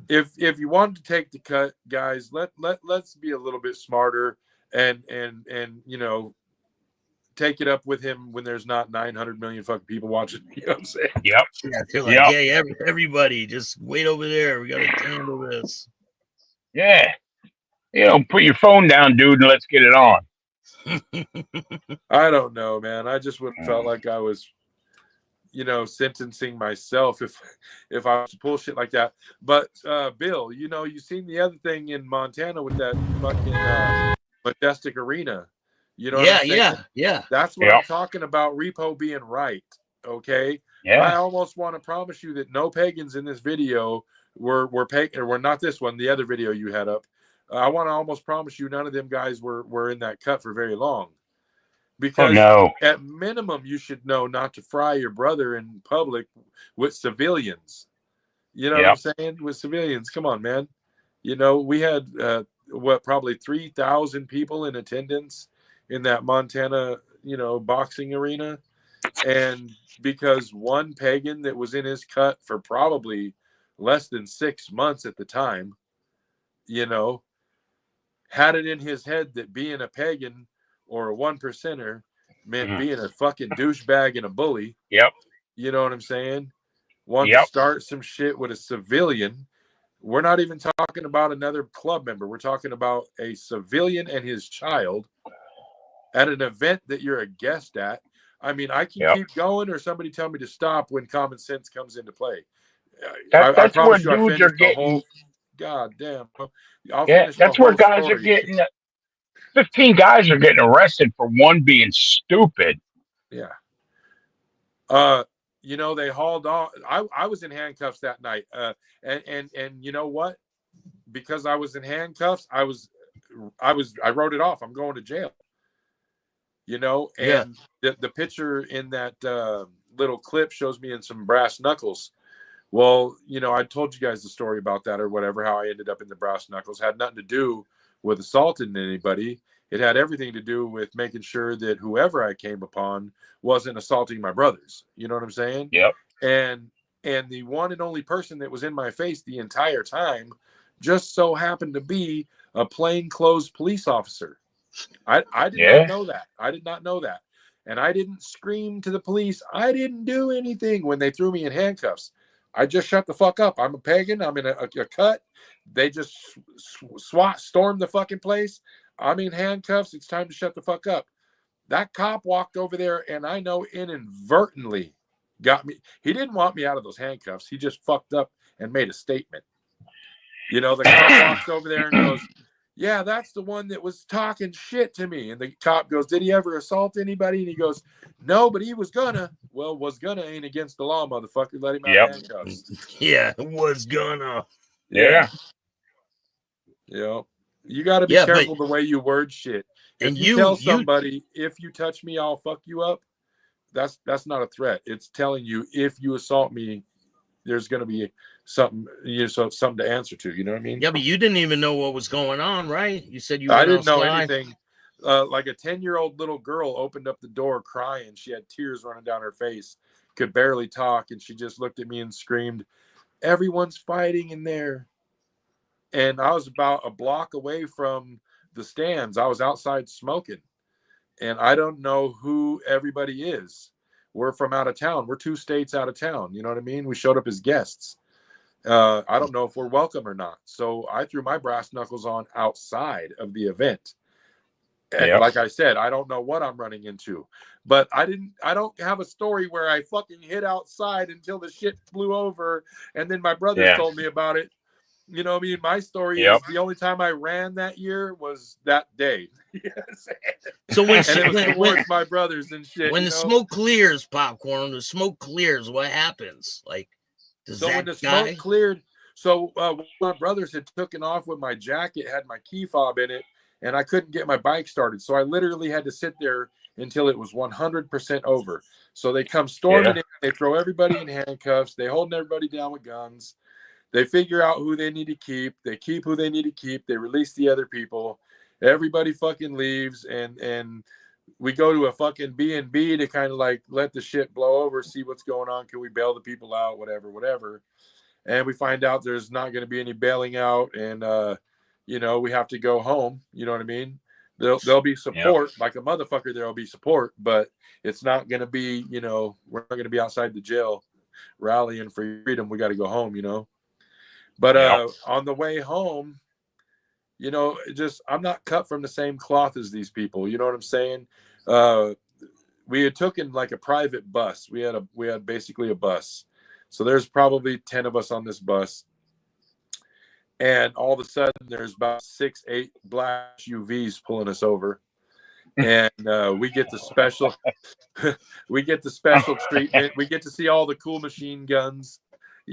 If you wanted to take the cut, guys, let's be a little bit smarter and you know, take it up with him when there's not 900 million fucking people watching. You know what I'm saying? Yep. Yeah, they're like, hey, everybody, just wait over there. We got to handle this. Yeah. You know, put your phone down, dude, and let's get it on. I don't know, man. I just would have felt like I was, you know, sentencing myself if I was to pull shit like that. But Bill, you know, you seen the other thing in Montana with that fucking Majestic Arena. You know what I'm saying? Yeah. That's what I'm talking about. Repo being right. Okay. Yeah. I almost want to promise you that no pagans in this video were pagan, or were not this one, the other video you had up. I want to almost promise you none of them guys were in that cut for very long. Because at minimum, you should know not to fry your brother in public with civilians. You know what I'm saying? With civilians. Come on, man. You know, we had, probably 3,000 people in attendance in that Montana, you know, boxing arena. And because one pagan that was in his cut for probably less than 6 months at the time, you know, had it in his head that being a pagan or a 1%er meant being a fucking douchebag and a bully. Yep. You know what I'm saying? Wanted to start some shit with a civilian. We're not even talking about another club member. We're talking about a civilian and his child at an event that you're a guest at. I mean, I can keep going, or somebody tell me to stop when common sense comes into play. That's where dudes are getting. God damn. That's where guys are getting. 15 guys are getting arrested for one being stupid. Yeah. You know, they hauled off. I was in handcuffs that night. And you know what? Because I was in handcuffs, I wrote it off. I'm going to jail. You know, and the picture in that little clip shows me in some brass knuckles. Well, you know, I told you guys the story about that or whatever, how I ended up in the brass knuckles. Had nothing to do with assaulting anybody. It had everything to do with making sure that whoever I came upon wasn't assaulting my brothers. You know what I'm saying? Yep. And the one and only person that was in my face the entire time just so happened to be a plainclothes police officer. I did not know that. I did not know that. And I didn't scream to the police. I didn't do anything when they threw me in handcuffs. I just shut the fuck up. I'm a pagan. I'm in a cut. They just stormed the fucking place. I'm in handcuffs. It's time to shut the fuck up. That cop walked over there, and I know inadvertently got me. He didn't want me out of those handcuffs. He just fucked up and made a statement. You know, the cop walks over there and goes, yeah, that's the one that was talking shit to me. And the cop goes, did he ever assault anybody? And he goes, no, but he was gonna. Well, was gonna ain't against the law, motherfucker. Let him out of handcuffs. Yeah, was gonna. Yeah. You got to be careful the way you word shit. If you tell somebody, if you touch me, I'll fuck you up, that's not a threat. It's telling you, if you assault me, there's going to be something, something to answer to. You know what I mean? Yeah, but you didn't even know what was going on, right? You said you. I didn't know anything. Like a 10-year-old little girl opened up the door crying. She had tears running down her face, could barely talk, and she just looked at me and screamed, "Everyone's fighting in there." And I was about a block away from the stands. I was outside smoking, and I don't know who everybody is. We're from out of town. We're 2 states out of town. You know what I mean? We showed up as guests. I don't know if we're welcome or not. So I threw my brass knuckles on outside of the event. And like I said, I don't know what I'm running into, but I don't have a story where I fucking hid outside until the shit blew over. And then my brothers told me about it. You know what I mean? My story is the only time I ran that year was that day. So when my brothers and shit. When the smoke clears, popcorn, the smoke clears, what happens? Like, when the smoke cleared, so my brothers had taken off with my jacket, had my key fob in it, and I couldn't get my bike started. So I literally had to sit there until it was 100% over. So they come storming in, they throw everybody in handcuffs, they holding everybody down with guns. They figure out who they need to keep. They keep who they need to keep. They release the other people. Everybody fucking leaves, and we go to a fucking B&B to kind of like let the shit blow over, see what's going on. Can we bail the people out? Whatever. And we find out there's not going to be any bailing out, and we have to go home. You know what I mean? There'll be support, like a motherfucker. There'll be support, but it's not going to be. We're not going to be outside the jail rallying for freedom. We got to go home. But on the way home, I'm not cut from the same cloth as these people. You know what I'm saying? We had taken like a private bus. We had basically a bus. So there's probably 10 of us on this bus. And all of a sudden there's about 6-8 black SUVs pulling us over. And we get the special treatment. We get to see all the cool machine guns.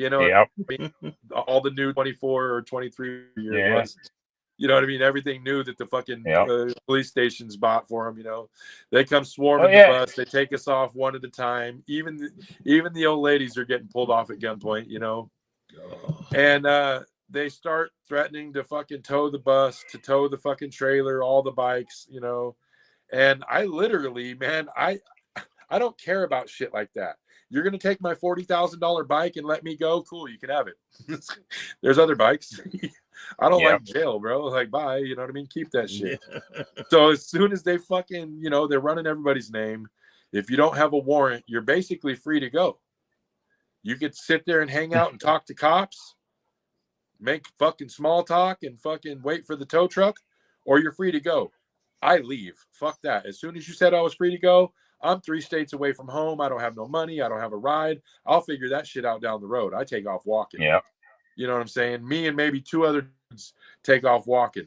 All the new 24 or 23 year ones. You know what I mean? Everything new that the fucking police stations bought for them. They come swarming the bus. They take us off one at a time. Even the old ladies are getting pulled off at gunpoint. And they start threatening to fucking tow the bus, to tow the fucking trailer, all the bikes. And I literally, man, I don't care about shit like that. You're going to take my $40,000 bike and let me go? Cool, you can have it. There's other bikes. I don't like jail, bro. Like, bye. You know what I mean? Keep that shit. So as soon as they fucking, they're running everybody's name. If you don't have a warrant, you're basically free to go. You could sit there and hang out and talk to cops, make fucking small talk and fucking wait for the tow truck, or you're free to go. I leave. Fuck that. As soon as you said I was free to go, I'm 3 states away from home. I don't have no money. I don't have a ride. I'll figure that shit out down the road. I take off walking. Yeah. You know what I'm saying? Me and maybe 2 other dudes take off walking.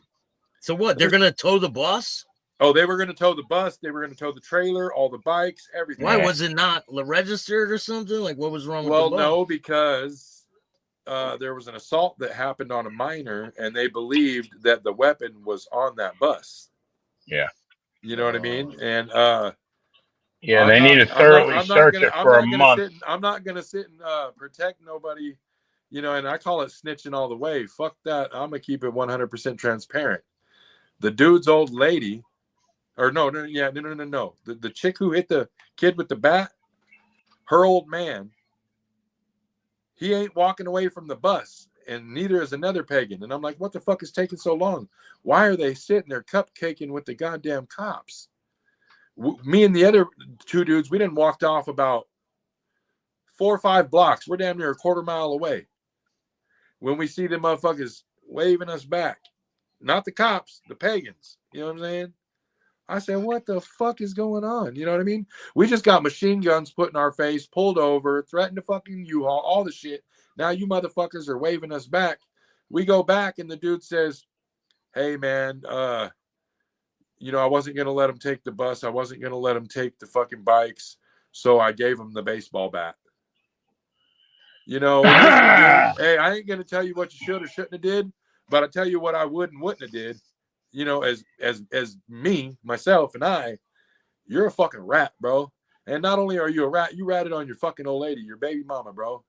So what? They're going to tow the bus? Oh, they were going to tow the bus. They were going to tow the trailer, all the bikes, everything. Why was it not registered or something? Like, what was wrong with the bus? Well, no, because there was an assault that happened on a minor, and they believed that the weapon was on that bus. Yeah. You know what I mean? And they need to thoroughly search it for a month. I'm not going to sit and protect nobody, and I call it snitching all the way. Fuck that. I'm going to keep it 100% transparent. The dude's old lady, or no. The chick who hit the kid with the bat, her old man, he ain't walking away from the bus, and neither is another pagan. And I'm like, what the fuck is taking so long? Why are they sitting there cupcaking with the goddamn cops? Me and the other 2 dudes, we done walked off about 4 or 5 blocks. We're damn near a quarter mile away when we see them motherfuckers waving us back. Not the cops, the pagans. You know what I'm saying? I said, what the fuck is going on? You know what I mean? We just got machine guns put in our face, pulled over, threatened to fucking U-Haul, all the shit. Now you motherfuckers are waving us back. We go back and the dude says, hey man, you know, I wasn't gonna let him take the bus. I wasn't gonna let him take the fucking bikes. So I gave him the baseball bat. You know, listen, dude, hey, I ain't gonna tell you what you should or shouldn't have did, but I tell you what I would and wouldn't have did. You know, as me, myself, and I, you're a fucking rat, bro. And not only are you a rat, you ratted on your fucking old lady, your baby mama, bro.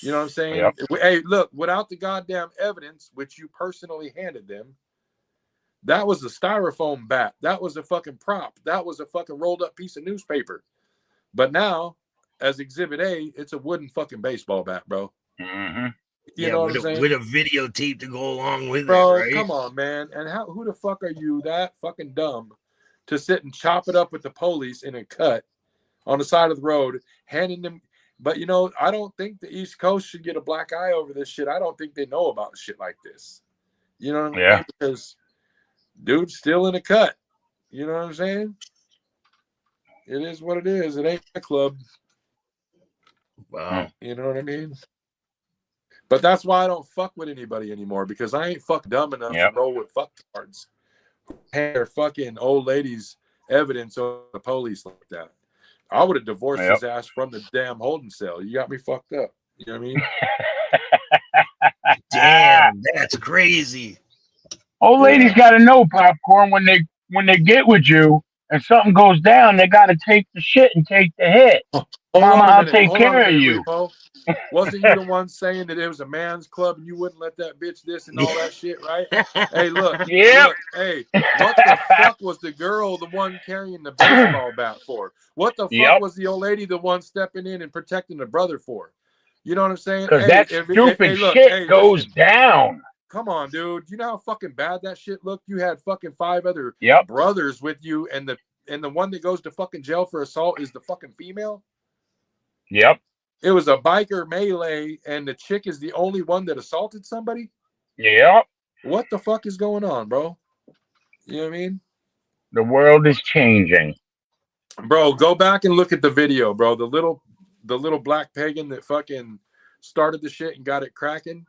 You know what I'm saying? Yep. Hey, look, without the goddamn evidence, which you personally handed them, that was a styrofoam bat. That was a fucking prop. That was a fucking rolled up piece of newspaper. But now, as Exhibit A, it's a wooden fucking baseball bat, bro. Mm-hmm. You know what I'm saying? With a videotape to go along with bro, it, right? Come on, man. And who the fuck are you that fucking dumb to sit and chop it up with the police in a cut on the side of the road, handing them? But, you know, I don't think the East Coast should get a black eye over this shit. I don't think they know about shit like this. You know what I mean? Because dude's still in a cut. You know what I'm saying? It is what it is. It ain't a club. Wow. You know what I mean? But that's why I don't fuck with anybody anymore, because I ain't fuck dumb enough to roll with fuck cards. Hand their fucking old ladies evidence on the police like that. I would have divorced his ass from the damn holding cell. You got me fucked up. You know what I mean? Damn, that's crazy. Old ladies got to know, Popcorn, when they get with you and something goes down, they got to take the shit and take the hit. Mama, I'll take care of you. Repo. Wasn't you the one saying that it was a man's club and you wouldn't let that bitch this and all that shit, right? Hey, look. Look, hey, what the fuck was the girl the one carrying the baseball bat for? What the fuck was the old lady the one stepping in and protecting the brother for? You know what I'm saying? Because that stupid shit goes down. Come on, dude. You know how fucking bad that shit looked? You had fucking 5 other brothers with you, and the one that goes to fucking jail for assault is the fucking female? Yep. It was a biker melee, and the chick is the only one that assaulted somebody? Yep. What the fuck is going on, bro? You know what I mean? The world is changing. Bro, go back and look at the video, bro. The little black pagan that fucking started the shit and got it cracking.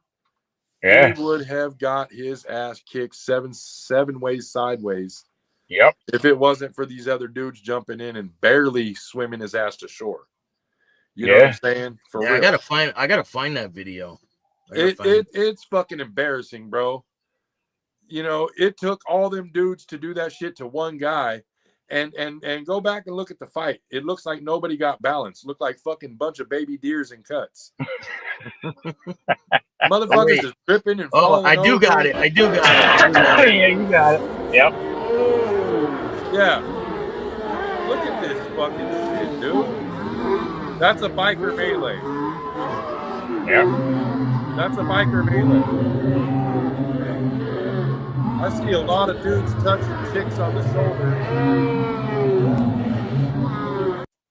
He would have got his ass kicked seven ways sideways. Yep. If it wasn't for these other dudes jumping in and barely swimming his ass to shore. You know what I'm saying? For real. I gotta find that video. It's fucking embarrassing, bro. You know, it took all them dudes to do that shit to one guy. And go back and look at the fight. It looks like nobody got balance. Looked like fucking bunch of baby deers in cuts. Motherfuckers is tripping and falling. I do got it. Yeah, you got it. Yep. Yeah. Look at this fucking shit, dude. That's a biker melee. Yep. That's a biker melee. I see a lot of dudes touching chicks on the shoulder.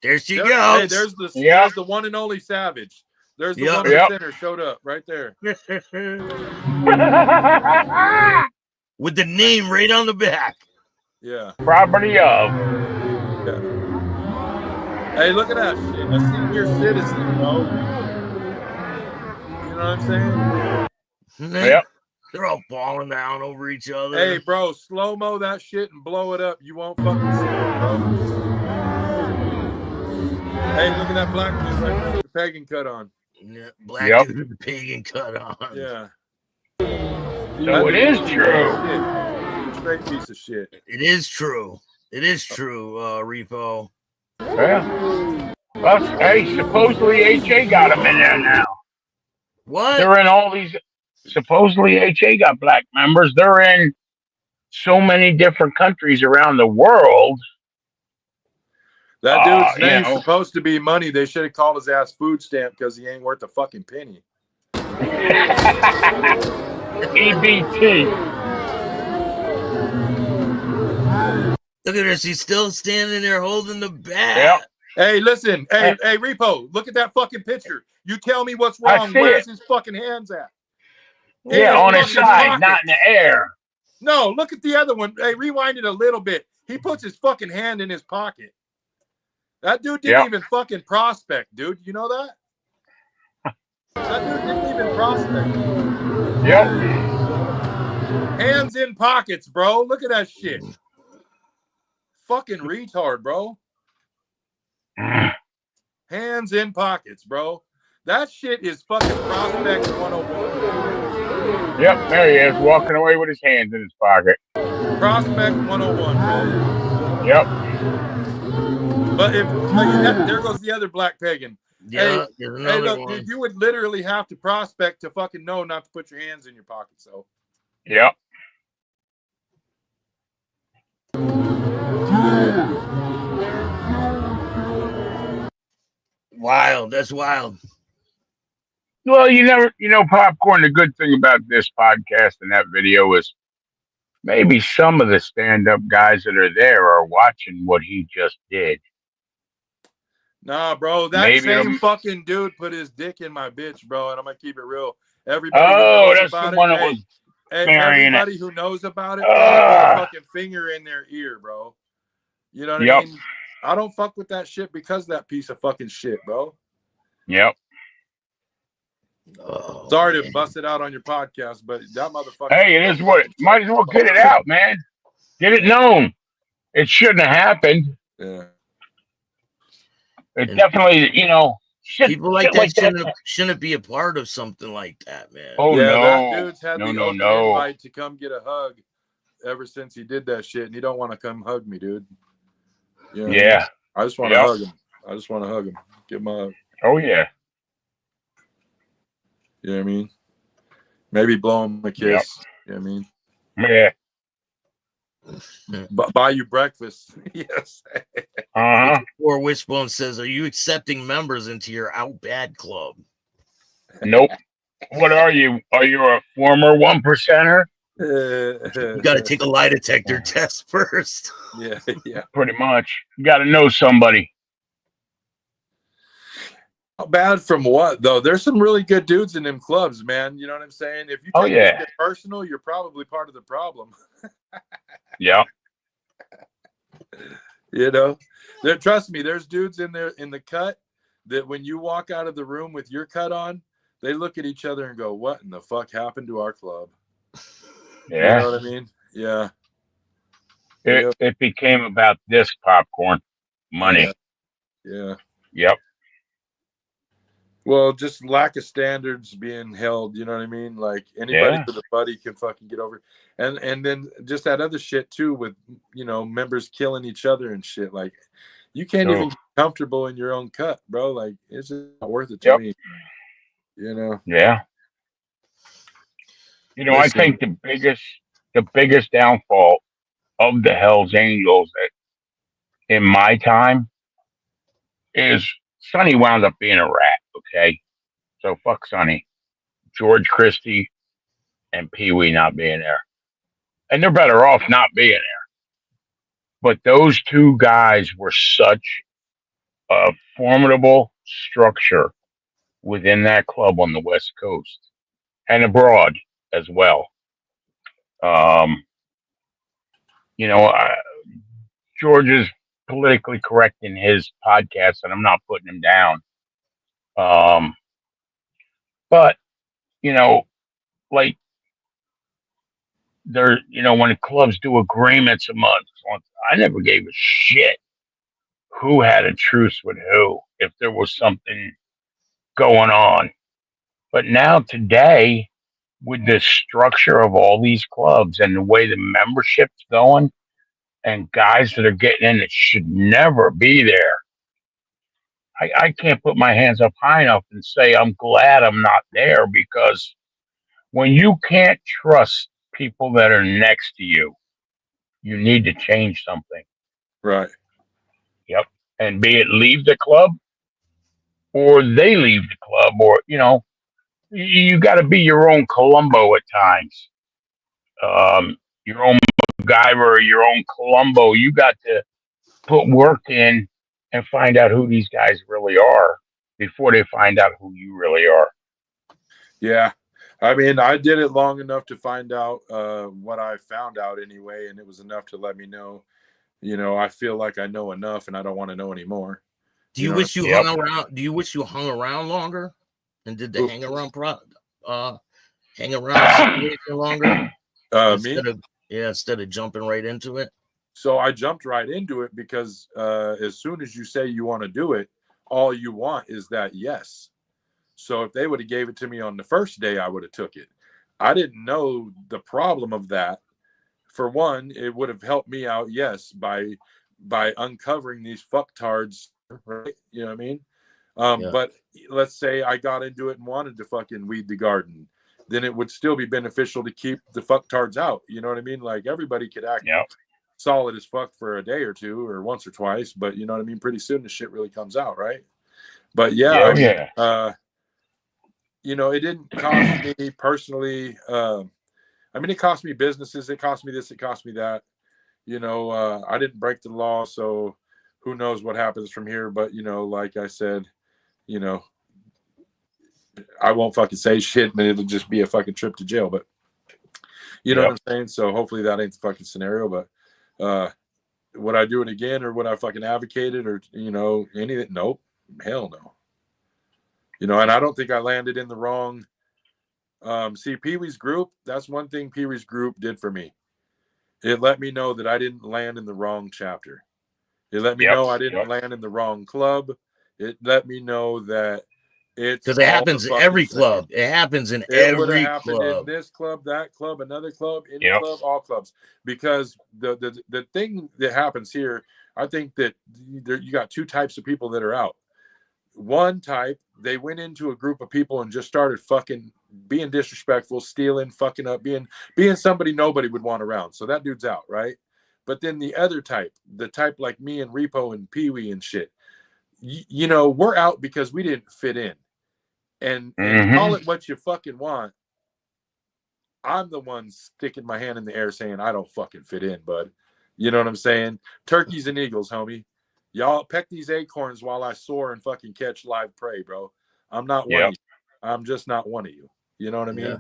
There she goes. Hey, there's the one and only Savage. There's the one in the center showed up right there. With the name right on the back. Yeah. Property of. Yeah. Hey, look at that shit. A senior citizen, bro. You know what I'm saying? Yep. They're all falling down over each other. Hey, bro, slow-mo that shit and blow it up. You won't fucking see it, bro. Hey, look at that black dude right there with the pagan cut on. Yeah, black dude with the pagan cut on. Yeah. So it is true. Straight piece of shit. It is true. It is true, Repo. Yeah. Well, hey, supposedly HA got him in there now. What? They're in all these. Supposedly HA got black members. They're in so many different countries around the world. That dude's name's supposed to be Money. They should have called his ass Food Stamp because he ain't worth a fucking penny. EBT. Look at this. He's still standing there holding the bat. Yep. Hey, listen. Hey, Repo, look at that fucking picture. You tell me what's wrong. Where's his fucking hands at? Yeah, on his side, not in the air. No, look at the other one. Hey, rewind it a little bit. He puts his fucking hand in his pocket. That dude didn't even fucking prospect, dude. You know that? That dude didn't even prospect. Yep. Hands in pockets, bro. Look at that shit. Fucking retard, bro. Hands in pockets, bro. That shit is fucking Prospect 101. Yep, there he is, walking away with his hands in his pocket. Prospect 101, bro. Yep. But if there goes the other black pagan. Yeah, hey, look, dude, you would literally have to prospect to fucking know not to put your hands in your pocket. So. Yep. Wild. That's wild. Well, Popcorn, the good thing about this podcast and that video is maybe some of the stand-up guys that are there are watching what he just did. Nah, bro, that same fucking dude put his dick in my bitch, bro, and I'm gonna keep it real. Everybody who knows that's about the one that it, was everybody who knows about it, put a fucking finger in their ear, bro. You know what I mean? I don't fuck with that shit because of that piece of fucking shit, bro. Yep. Oh, sorry to bust it out on your podcast, but that motherfucker. Hey, it is what. Might as well get it out, man. Get it known. It shouldn't have happened. Yeah. It definitely, people like that shouldn't be a part of something like that, man. Oh yeah, no, that dude's had the open invite to come get a hug ever since he did that shit, and he don't want to come hug me, dude. You know what I mean? I just want to hug him. I just want to hug him. Give him a hug. Oh yeah. You know what I mean? Maybe blow him a kiss. Yep. You know what I mean? Yeah. Buy you breakfast. Yes. Or Wishbone says, "Are you accepting members into your Out Bad Club?" Nope. What are you? Are you a former 1%er? You got to take a lie detector test first. Yeah. Pretty much. You got to know somebody. Not bad from what though? There's some really good dudes in them clubs, man. You know what I'm saying? If you take it personal, you're probably part of the problem. Yeah. Trust me, there's dudes in there in the cut that when you walk out of the room with your cut on, they look at each other and go, "What in the fuck happened to our club?" Yeah. You know what I mean? Yeah. It became about this Popcorn money. Yeah. Yep. Well, just lack of standards being held, you know what I mean? Like anybody with a buddy can fucking get over. And then just that other shit too with, members killing each other and shit. Like you can't even get comfortable in your own cut, bro. Like it's just not worth it to me. Yeah. I think the biggest downfall of the Hells Angels in my time is Sonny wound up being a rat. Okay, so fuck Sonny, George Christie, and Pee Wee not being there, and they're better off not being there. But those two guys were such a formidable structure within that club on the West Coast and abroad as well. George is politically correct in his podcast, and I'm not putting him down. But like there, when clubs do agreements a month, I never gave a shit who had a truce with who if there was something going on. But now today, with the structure of all these clubs and the way the membership's going, and guys that are getting in that should never be there, I can't put my hands up high enough and say I'm glad I'm not there, because when you can't trust people that are next to you, you need to change something. Right. Yep. And be it leave the club or they leave the club, or, you got to be your own Columbo at times. Your own MacGyver, your own Columbo. You got to put work in and find out who these guys really are before they find out who you really are. Yeah. I mean, I did it long enough to find out what I found out anyway, and it was enough to let me know, I feel like I know enough and I don't want to know anymore. Do you wish you hung around? Do you wish you hung around longer and did the hang around situation longer? Instead of jumping right into it. So I jumped right into it because as soon as you say you want to do it, all you want is that yes. So if they would have gave it to me on the first day, I would have took it. I didn't know the problem of that. For one, it would have helped me out, yes, by uncovering these fucktards, right? You know what I mean? But let's say I got into it and wanted to fucking weed the garden, then it would still be beneficial to keep the fucktards out. You know what I mean? Like everybody could act solid as fuck for a day or two or once or twice, but you know what I mean? Pretty soon the shit really comes out, right? But you know, it didn't cost me personally. I mean, it cost me businesses. It cost me this. It cost me that. You know, I didn't break the law, so who knows what happens from here. But, you know, like I said, you know, I won't fucking say shit, and it'll just be a fucking trip to jail. But you know what I'm saying? So hopefully that ain't the fucking scenario. But would I do it again, or would I fucking advocate it, or, you know, anything? Nope. Hell no. You know, and I don't think I landed in the wrong. See, Pee-wee's group, that's one thing Pee-wee's group did for me. It let me know that I didn't land in the wrong chapter. It let me know I didn't land in the wrong club. It let me know that it's because it happens in every club. It happens in every club. In this club, that club, another club, any club, all clubs. Because the thing that happens here, I think that you got two types of people that are out. One type, they went into a group of people and just started fucking being disrespectful, stealing, fucking up, being somebody nobody would want around. So that dude's out, right? But then the other type, the type like me and Repo and Pee-wee and shit, you know, we're out because we didn't fit in. And call it what you fucking want. I'm the one sticking my hand in the air saying I don't fucking fit in, bud. You know what I'm saying? Turkeys and eagles, homie. Y'all peck these acorns while I soar and fucking catch live prey, bro. I'm not one of you. I'm just not one of you. You know what I mean? Yeah.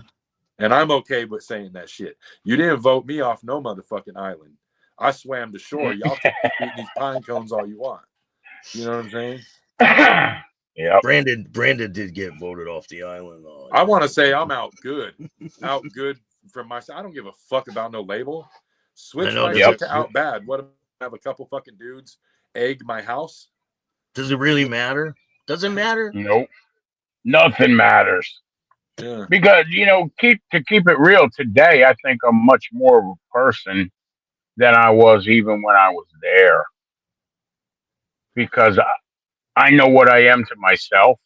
And I'm okay with saying that shit. You didn't vote me off no motherfucking island. I swam to shore. Y'all can eat these pine cones all you want. You know what I'm saying? Yeah. Brandon did get voted off the island. I want to say I'm out good. Out good from my side. I don't give a fuck about no label. Switch my shit to out bad. What if I have a couple fucking dudes egg my house? Does it really matter? Does it matter? Nope. Nothing matters. Yeah. Because, you know, keep it real today, I think I'm much more of a person than I was even when I was there. Because I know what I am to myself,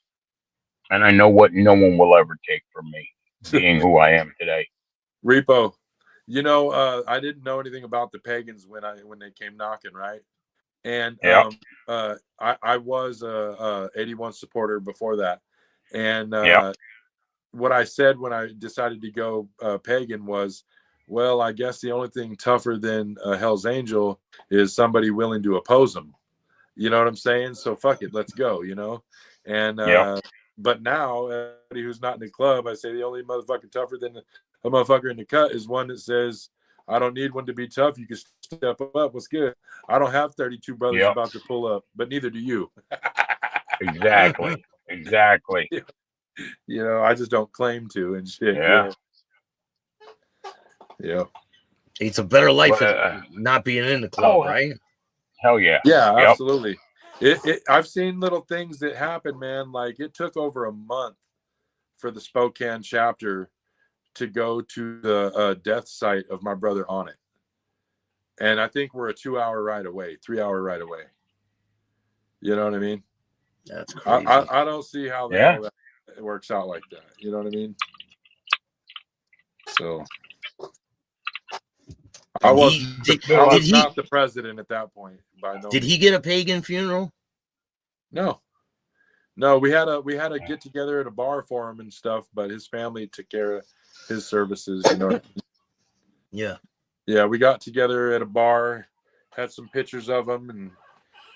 and I know what no one will ever take from me, being who I am today. Repo, you know, I didn't know anything about the pagans when they came knocking, right? And I was a 81 supporter before that. And what I said when I decided to go pagan was, well, I guess the only thing tougher than Hell's Angel is somebody willing to oppose them. You know what I'm saying? So fuck it, let's go, you know? And but now, everybody who's not in the club, I say the only motherfucker tougher than a motherfucker in the cut is one that says, I don't need one to be tough. You can step up. What's good? I don't have 32 brothers about to pull up, but neither do you. Exactly. You know, I just don't claim to and shit. Yeah. Yeah. It's a better life not being in the club, right? Hell yeah. Yeah, absolutely. I've seen little things that happen, man. Like it took over a month for the Spokane chapter to go to the death site of my brother on it. And I think we're a 2-hour ride away, 3-hour ride away. You know what I mean? That's crazy. I don't see how the hell that it works out like that. You know what I mean? So I was not the president at that point. By no Did means. He get a pagan funeral? No, we had a get together at a bar for him and stuff, but his family took care of his services, you know. Yeah, we got together at a bar, had some pictures of him, and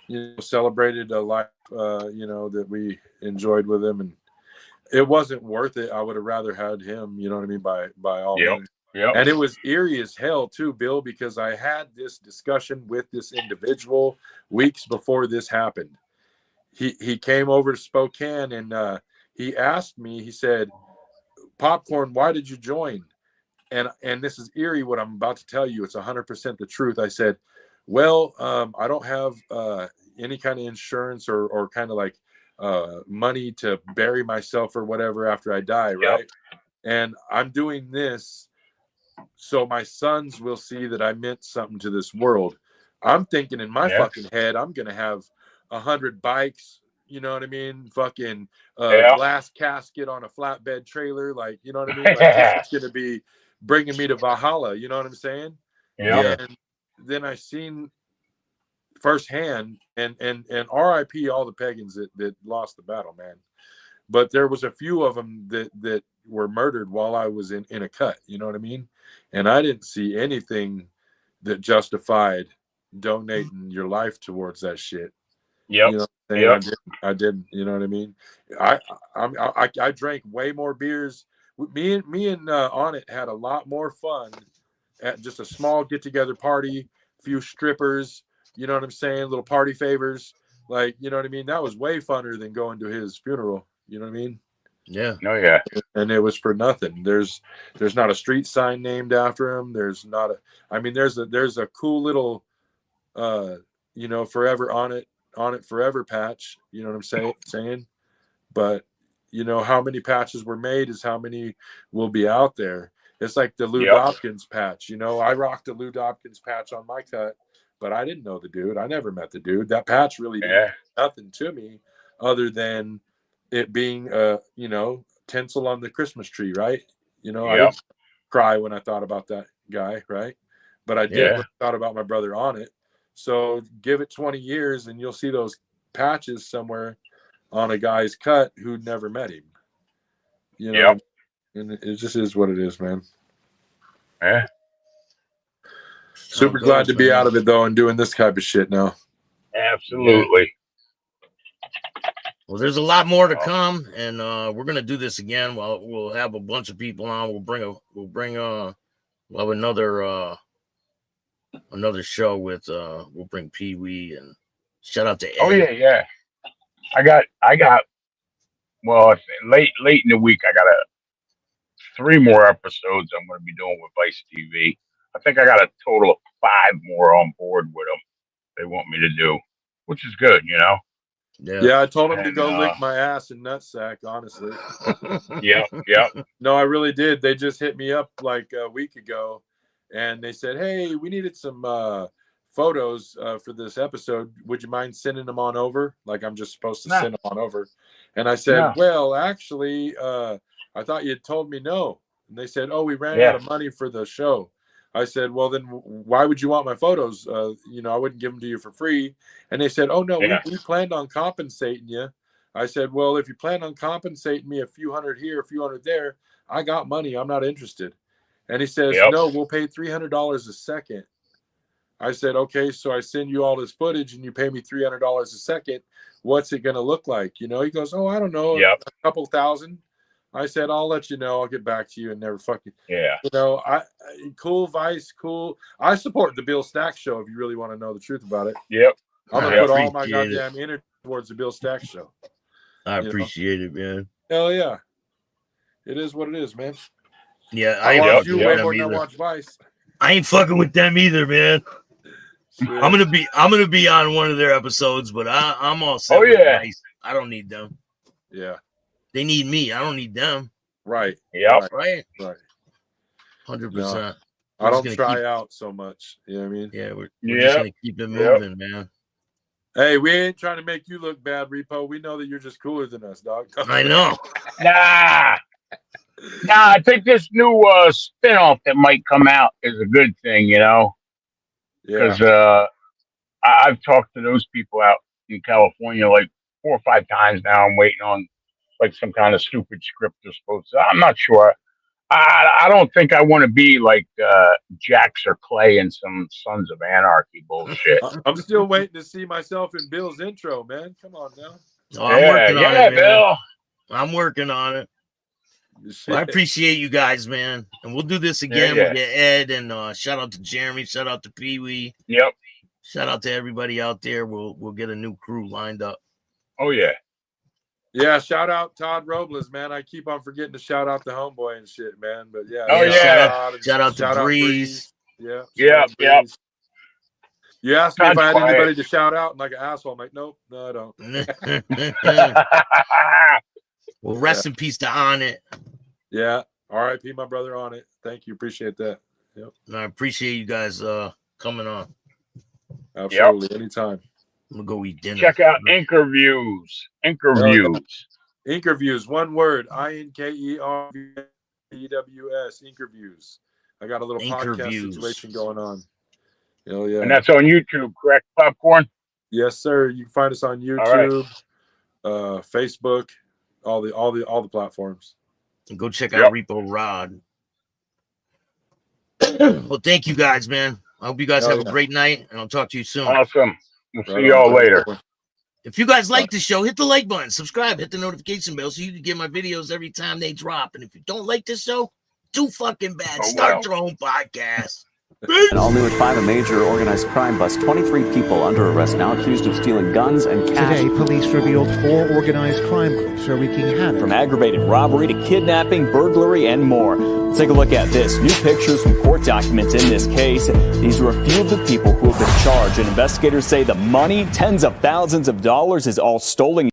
you know, celebrated a life you know, that we enjoyed with him, and it wasn't worth it. I would have rather had him, you know what I mean, by all means. And it was eerie as hell too, Bill, because I had this discussion with this individual weeks before this happened. He came over to Spokane and he asked me, he said, PopKorn, why did you join? and this is eerie what I'm about to tell you. It's 100% the truth. I said, well, I don't have any kind of insurance or kind of like money to bury myself or whatever after I die, right? And I'm doing this so my sons will see that I meant something to this world. I'm thinking in my fucking head, I'm gonna have 100 bikes, you know what I mean? Fucking glass casket on a flatbed trailer, like, you know what I mean? Like, this is gonna be bringing me to Valhalla, you know what I'm saying? And then I seen firsthand, and RIP all the pagans that lost the battle, man. But there was a few of them that were murdered while I was in a cut, you know what I mean? And I didn't see anything that justified donating your life towards that shit. You know what I'm saying? I didn't, you know what I mean? I drank way more beers. Me and On It had a lot more fun at just a small get-together party, few strippers, you know what I'm saying? Little party favors. Like, you know what I mean? That was way funner than going to his funeral. You know what I mean? Yeah. No, yeah. And it was for nothing. There's not a street sign named after him. There's not a, I mean, there's a cool little, you know, forever on it forever patch. You know what I'm saying? But you know, how many patches were made is how many will be out there. It's like the Lou Dobkins patch. You know, I rocked a Lou Dobkins patch on my cut, but I didn't know the dude. I never met the dude. That patch really didn't mean nothing to me other than it being you know, tinsel on the Christmas tree, right? You know, I didn't cry when I thought about that guy, right? But I did when I thought about my brother On It. So give it 20 years and you'll see those patches somewhere on a guy's cut who never met him. You know, and it just is what it is, man. Yeah. Super glad to be out of it though and doing this type of shit now. Absolutely. Well, there's a lot more to come, and we're gonna do this again. Well, we'll have a bunch of people on. We'll have another show with we'll bring Pee Wee, and shout out to Ed. Oh yeah. I got well, late in the week I got 3 more episodes I'm going to be doing with Vice TV. I think I got a total of 5 more on board with them. They want me to do, which is good, you know. Yeah, I told him to go lick my ass and nutsack, honestly. Yeah. No, I really did. They just hit me up like a week ago, and they said, "Hey, we needed some photos for this episode. Would you mind sending them on over? Like I'm just supposed to send them on over." And I said, "Well, actually, I thought you'd told me no." And they said, "Oh, we ran out of money for the show." I said, "Well, then why would you want my photos? You know, I wouldn't give them to you for free." And they said, "Oh, no, we planned on compensating you." I said, "Well, if you plan on compensating me a few hundred here, a few hundred there, I got money. I'm not interested." And he says, "No, we'll pay $300 a second." I said, "Okay, so I send you all this footage and you pay me $300 a second. What's it going to look like?" You know, he goes, "Oh, I don't know, a couple thousand." I said, "I'll let you know. I'll get back to you," and never fucking. You know, cool Vice, cool. I support the Bill Staxx show if you really want to know the truth about it. I'm gonna put all my goddamn energy towards the Bill Staxx show. I appreciate it, man. Hell yeah, it is what it is, man. Yeah, I watch you way more than I watch Vice. I ain't fucking with them either, man. I'm gonna be on one of their episodes, but I'm all set with Vice. I don't need them. Yeah. They need me. I don't need them. Right. Right. 100%. I don't try out so much. You know what I mean? Yeah. We're just going to keep it moving, man. Hey, we ain't trying to make you look bad, Repo. We know that you're just cooler than us, dog. I know. Nah, I think this new spinoff that might come out is a good thing, you know? Because I've talked to those people out in California like 4 or 5 times now. I'm waiting on like some kind of stupid script they're supposed to. I'm not sure. I don't think I want to be like Jax or Clay in some Sons of Anarchy bullshit. I'm still waiting to see myself in Bill's intro, man. Come on now. Oh, I'm working on it, man. Bill. I'm working on it. Well, I appreciate you guys, man. And we'll do this again. We'll get Ed, and shout out to Jeremy. Shout out to Pee Wee. Yep. Shout out to everybody out there. We'll get a new crew lined up. Oh, yeah. Yeah, shout out Todd Robles, man. I keep on forgetting to shout out the homeboy and shit, man. But yeah, shout out to Breeze. Yeah, yeah. You asked me if I had anybody to shout out, and like an asshole, I'm like, nope, no, I don't. Well, rest in peace to On It. Yeah, R.I.P. my brother On It. Thank you, appreciate that. Yep. And I appreciate you guys coming on. Absolutely, anytime. I'm gonna go eat dinner. Check out Inkerviews. Inkerviews, one word, INKERVEWS. Inkerviews. I got a little podcast situation going on. Hell yeah. And that's on YouTube, correct, Popcorn? Yes, sir. You can find us on YouTube, Facebook, all the platforms. And go check out Repo Rod. Well, thank you guys, man. I hope you guys have a great night, and I'll talk to you soon. Awesome. We'll see y'all later. If you guys like the show, hit the like button, subscribe, hit the notification bell so you can get my videos every time they drop. And if you don't like this show, too fucking bad. Start your own podcast. And all new at 5, a major organized crime bust. 23 people under arrest now accused of stealing guns and cash. Today, police revealed 4 organized crime groups are wreaking havoc. From aggravated robbery to kidnapping, burglary, and more. Let's take a look at this. New pictures from court documents in this case. These are a few of the people who have been charged, and investigators say the money, tens of thousands of dollars, is all stolen.